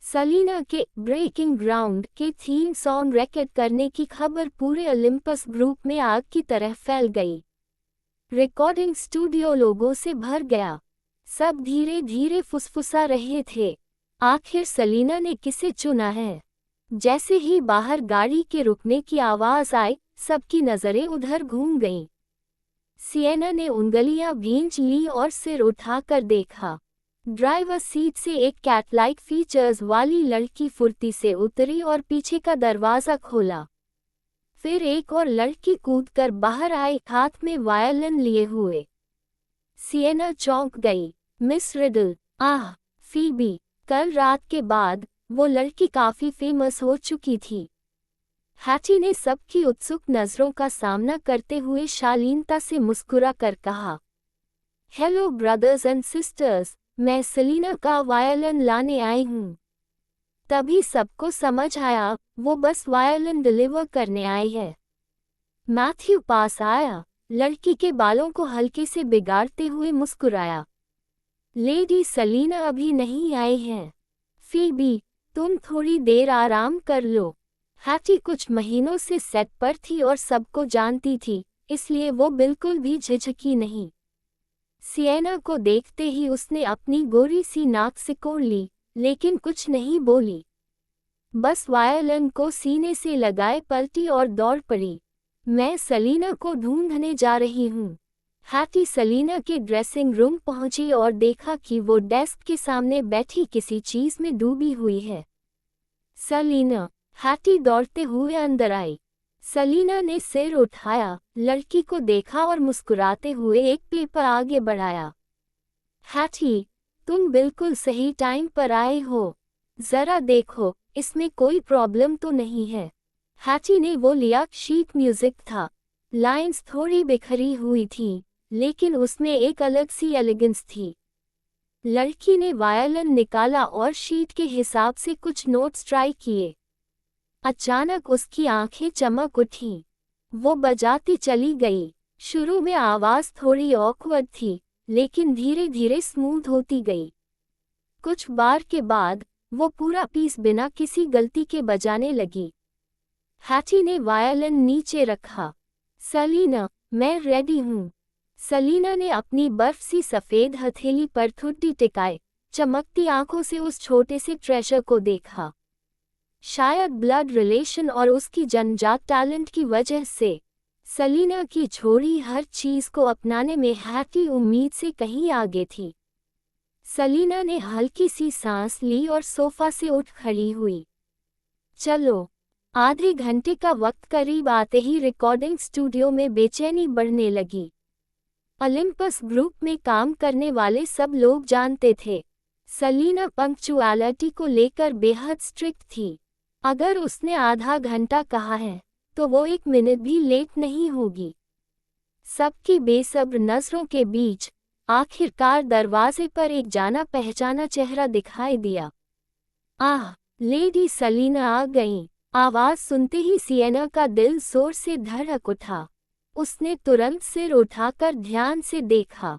सेलिना के ब्रेकिंग ग्राउंड के थीम सॉन्ग रिकॉर्ड करने की खबर पूरे ओलिम्पस ग्रुप में आग की तरह फैल गई। रिकॉर्डिंग स्टूडियो लोगों से भर गया। सब धीरे धीरे फुसफुसा रहे थे, आखिर सेलिना ने किसे चुना है? जैसे ही बाहर गाड़ी के रुकने की आवाज़ आई, सबकी नज़रें उधर घूम गईं। सिएना ने उंगलियां भींच ली और सिर उठाकर देखा। ड्राइवर सीट से एक कैट लाइक फीचर्स वाली लड़की फुर्ती से उतरी और पीछे का दरवाज़ा खोला। फिर एक और लड़की कूदकर बाहर आई, हाथ में वायलिन लिए हुए। सिएना चौंक गई। मिस रिडल, आह, फीबी, कल रात के बाद वो लड़की काफी फेमस हो चुकी थी। हैटी ने सबकी उत्सुक नजरों का सामना करते हुए शालीनता से मुस्कुरा कर कहा, हेलो ब्रदर्स एंड सिस्टर्स, मैं सेलिना का वायलिन लाने आई हूँ। तभी सबको समझ आया वो बस वायलिन डिलीवर करने आई है। मैथ्यू पास आया, लड़की के बालों को हल्के से बिगाड़ते हुए मुस्कुराया। लेडी सेलिना अभी नहीं आई हैं। फीबी, तुम थोड़ी देर आराम कर लो। हैटी कुछ महीनों से सेट पर थी और सबको जानती थी, इसलिए वो बिल्कुल भी झिझकी नहीं। सिएना को देखते ही उसने अपनी गोरी सी नाक सिकोड़ ली, लेकिन कुछ नहीं बोली। बस वायलिन को सीने से लगाए पलटी और दौड़ पड़ी। मैं सेलिना को ढूंढने जा रही हूँ। हैटी सेलिना के ड्रेसिंग रूम पहुंची और देखा कि वो डेस्क के सामने बैठी किसी चीज में डूबी हुई है। सेलिना, हैटी दौड़ते हुए अंदर आई। सेलिना ने सिर उठाया, लड़की को देखा और मुस्कुराते हुए एक पेपर आगे बढ़ाया। हैटी, तुम बिल्कुल सही टाइम पर आए हो। जरा देखो, इसमें कोई प्रॉब्लम तो नहीं है। हैटी ने वो लिया। शीट म्यूजिक था। लाइंस थोड़ी बिखरी हुई थी, लेकिन उसमें एक अलग सी एलिगेंस थी। लड़की ने वायलिन निकाला और शीट के हिसाब से कुछ नोट्स ट्राई किए। अचानक उसकी आंखें चमक उठीं। वो बजाती चली गई। शुरू में आवाज थोड़ी ऑकवर्ड थी, लेकिन धीरे धीरे स्मूथ होती गई। कुछ बार के बाद वो पूरा पीस बिना किसी गलती के बजाने लगी। हैटी ने वायलिन नीचे रखा। सेलिना, मैं रेडी हूँ। सेलिना ने अपनी बर्फ सी सफेद हथेली पर ठुड्डी टिकाए, चमकती आंखों से उस छोटे से ट्रेजर को देखा। शायद ब्लड रिलेशन और उसकी जन्मजात टैलेंट की वजह से सेलिना की छोड़ी हर चीज को अपनाने में हैटी उम्मीद से कहीं आगे थी। सेलिना ने हल्की सी सांस ली और सोफा से उठ खड़ी हुई। चलो। आधे घंटे का वक्त करीब आते ही रिकॉर्डिंग स्टूडियो में बेचैनी बढ़ने लगी। ओलिम्पस ग्रुप में काम करने वाले सब लोग जानते थे, सेलिना पंक्चुअलिटी को लेकर बेहद स्ट्रिक्ट थी। अगर उसने आधा घंटा कहा है, तो वो 1 मिनट भी लेट नहीं होगी। सबकी बेसब्र नजरों के बीच आखिरकार दरवाजे पर एक जाना पहचाना चेहरा दिखाई दिया। आह, लेडी सेलिना आ गईं। आवाज सुनते ही सिएना का दिल जोर से धड़क उठा। उसने तुरंत सिर उठाकर ध्यान से देखा।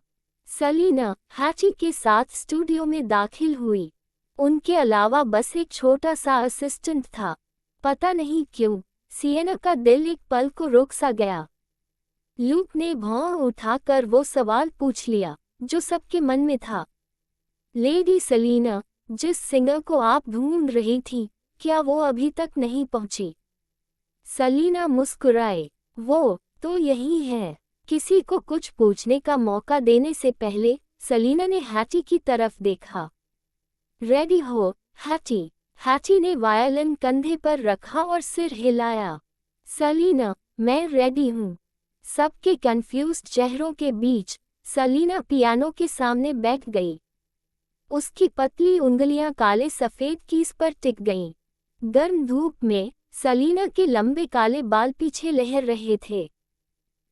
सेलिना हैटी के साथ स्टूडियो में दाखिल हुई। उनके अलावा बस एक छोटा सा असिस्टेंट था। पता नहीं क्यों, सिएना का दिल एक पल को रुक सा गया। ल्यूक ने भौं उठाकर वो सवाल पूछ लिया जो सबके मन में था। लेडी सेलिना, जिस सिंगर को आप ढूंढ रही थी, क्या वो अभी तक नहीं पहुंची? सेलिना मुस्कुराए। वो तो यही है। किसी को कुछ पूछने का मौका देने से पहले सेलिना ने हैटी की तरफ देखा। रेडी हो, हैटी? हैटी ने वायलिन कंधे पर रखा और सिर हिलाया। सेलिना, मैं रेडी हूँ। सबके कंफ्यूज्ड चेहरों के बीच सेलिना पियानो के सामने बैठ गई। उसकी पतली उंगलियां काले सफेद कीज पर टिक गईं। गर्म धूप में सेलिना के लंबे काले बाल पीछे लहर रहे थे।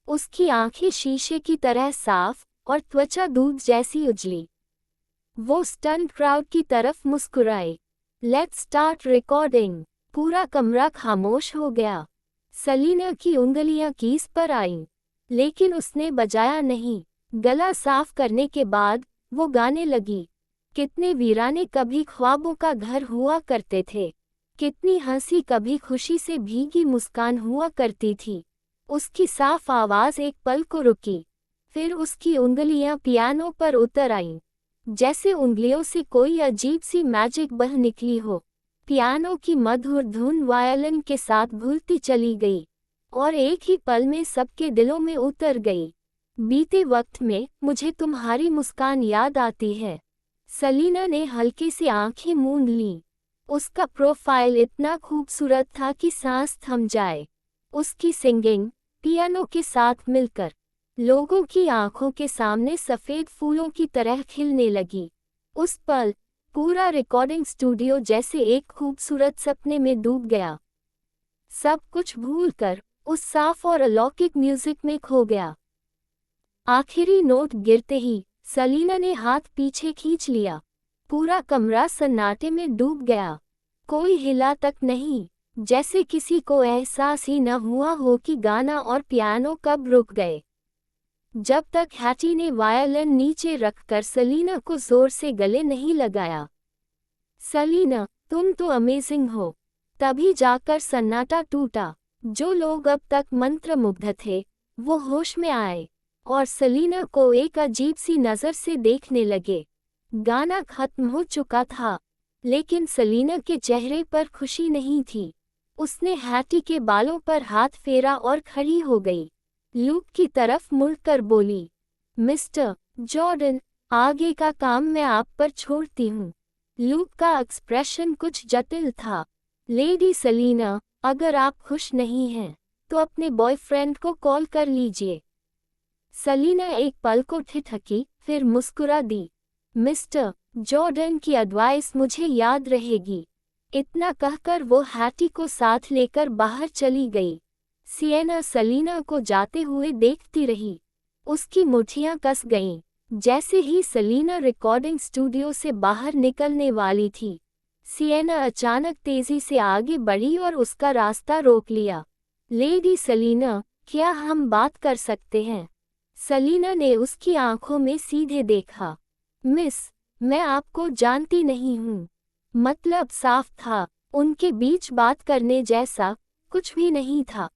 उसकी आंखें शीशे की तरह साफ और त्वचा दूध जैसी उजली। वो स्टन्ड क्राउड की तरफ मुस्कुराए। Let's start recording. पूरा कमरा खामोश हो गया। सेलिना की उंगलियां कीज पर आईं, लेकिन उसने बजाया नहीं। गला साफ करने के बाद वो गाने लगी। कितने वीराने कभी ख्वाबों का घर हुआ करते थे, कितनी हंसी कभी खुशी से भीगी मुस्कान हुआ करती थी। उसकी साफ आवाज एक पल को रुकी, फिर उसकी उंगलियां पियानो पर उतर आईं, जैसे उंगलियों से कोई अजीब सी मैजिक बह निकली हो। पियानो की मधुर धुन वायलिन के साथ घुलती चली गई और एक ही पल में सबके दिलों में उतर गई। बीते वक्त में मुझे तुम्हारी मुस्कान याद आती है। सेलिना ने हल्के से आंखें मूंद लीं। उसका प्रोफाइल इतना खूबसूरत था कि सांस थम जाए। उसकी सिंगिंग पियानो के साथ मिलकर लोगों की आंखों के सामने सफेद फूलों की तरह खिलने लगी। उस पल पूरा रिकॉर्डिंग स्टूडियो जैसे एक खूबसूरत सपने में डूब गया। सब कुछ भूलकर उस साफ और अलौकिक म्यूजिक में खो गया। आखिरी नोट गिरते ही सलीना ने हाथ पीछे खींच लिया। पूरा कमरा सन्नाटे में डूब गया। कोई हिला तक नहीं, जैसे किसी को एहसास ही न हुआ हो कि गाना और पियानो कब रुक गए। जब तक हैटी ने वायलिन नीचे रखकर सलीना को जोर से गले नहीं लगाया। सलीना, तुम तो अमेजिंग हो। तभी जाकर सन्नाटा टूटा। जो लोग अब तक मंत्रमुग्ध थे, वो होश में आए और सलीना को एक अजीब सी नज़र से देखने लगे। गाना खत्म हो चुका था, लेकिन सलीना के चेहरे पर खुशी नहीं थी। उसने हैटी के बालों पर हाथ फेरा और खड़ी हो गई। ल्यूक की तरफ मुड़कर बोली, मिस्टर जॉर्डन, आगे का काम मैं आप पर छोड़ती हूँ। ल्यूक का एक्सप्रेशन कुछ जटिल था। लेडी सलीना, अगर आप खुश नहीं हैं, तो अपने बॉयफ्रेंड को कॉल कर लीजिए। सलीना एक पल को ठिठकी, फिर मुस्कुरा दी। मिस्टर जॉर्डन की एडवाइस मुझे याद रहेगी। इतना कहकर वो हैटी को साथ लेकर बाहर चली गई। सिएना सलीना को जाते हुए देखती रही। उसकी मुट्ठियां कस गईं। जैसे ही सलीना रिकॉर्डिंग स्टूडियो से बाहर निकलने वाली थी, सिएना अचानक तेजी से आगे बढ़ी और उसका रास्ता रोक लिया। लेडी सलीना, क्या हम बात कर सकते हैं? सलीना ने उसकी आंखों में सीधे देखा। मिस, मैं आपको जानती नहीं हूँ। मतलब साफ था, उनके बीच बात करने जैसा कुछ भी नहीं था।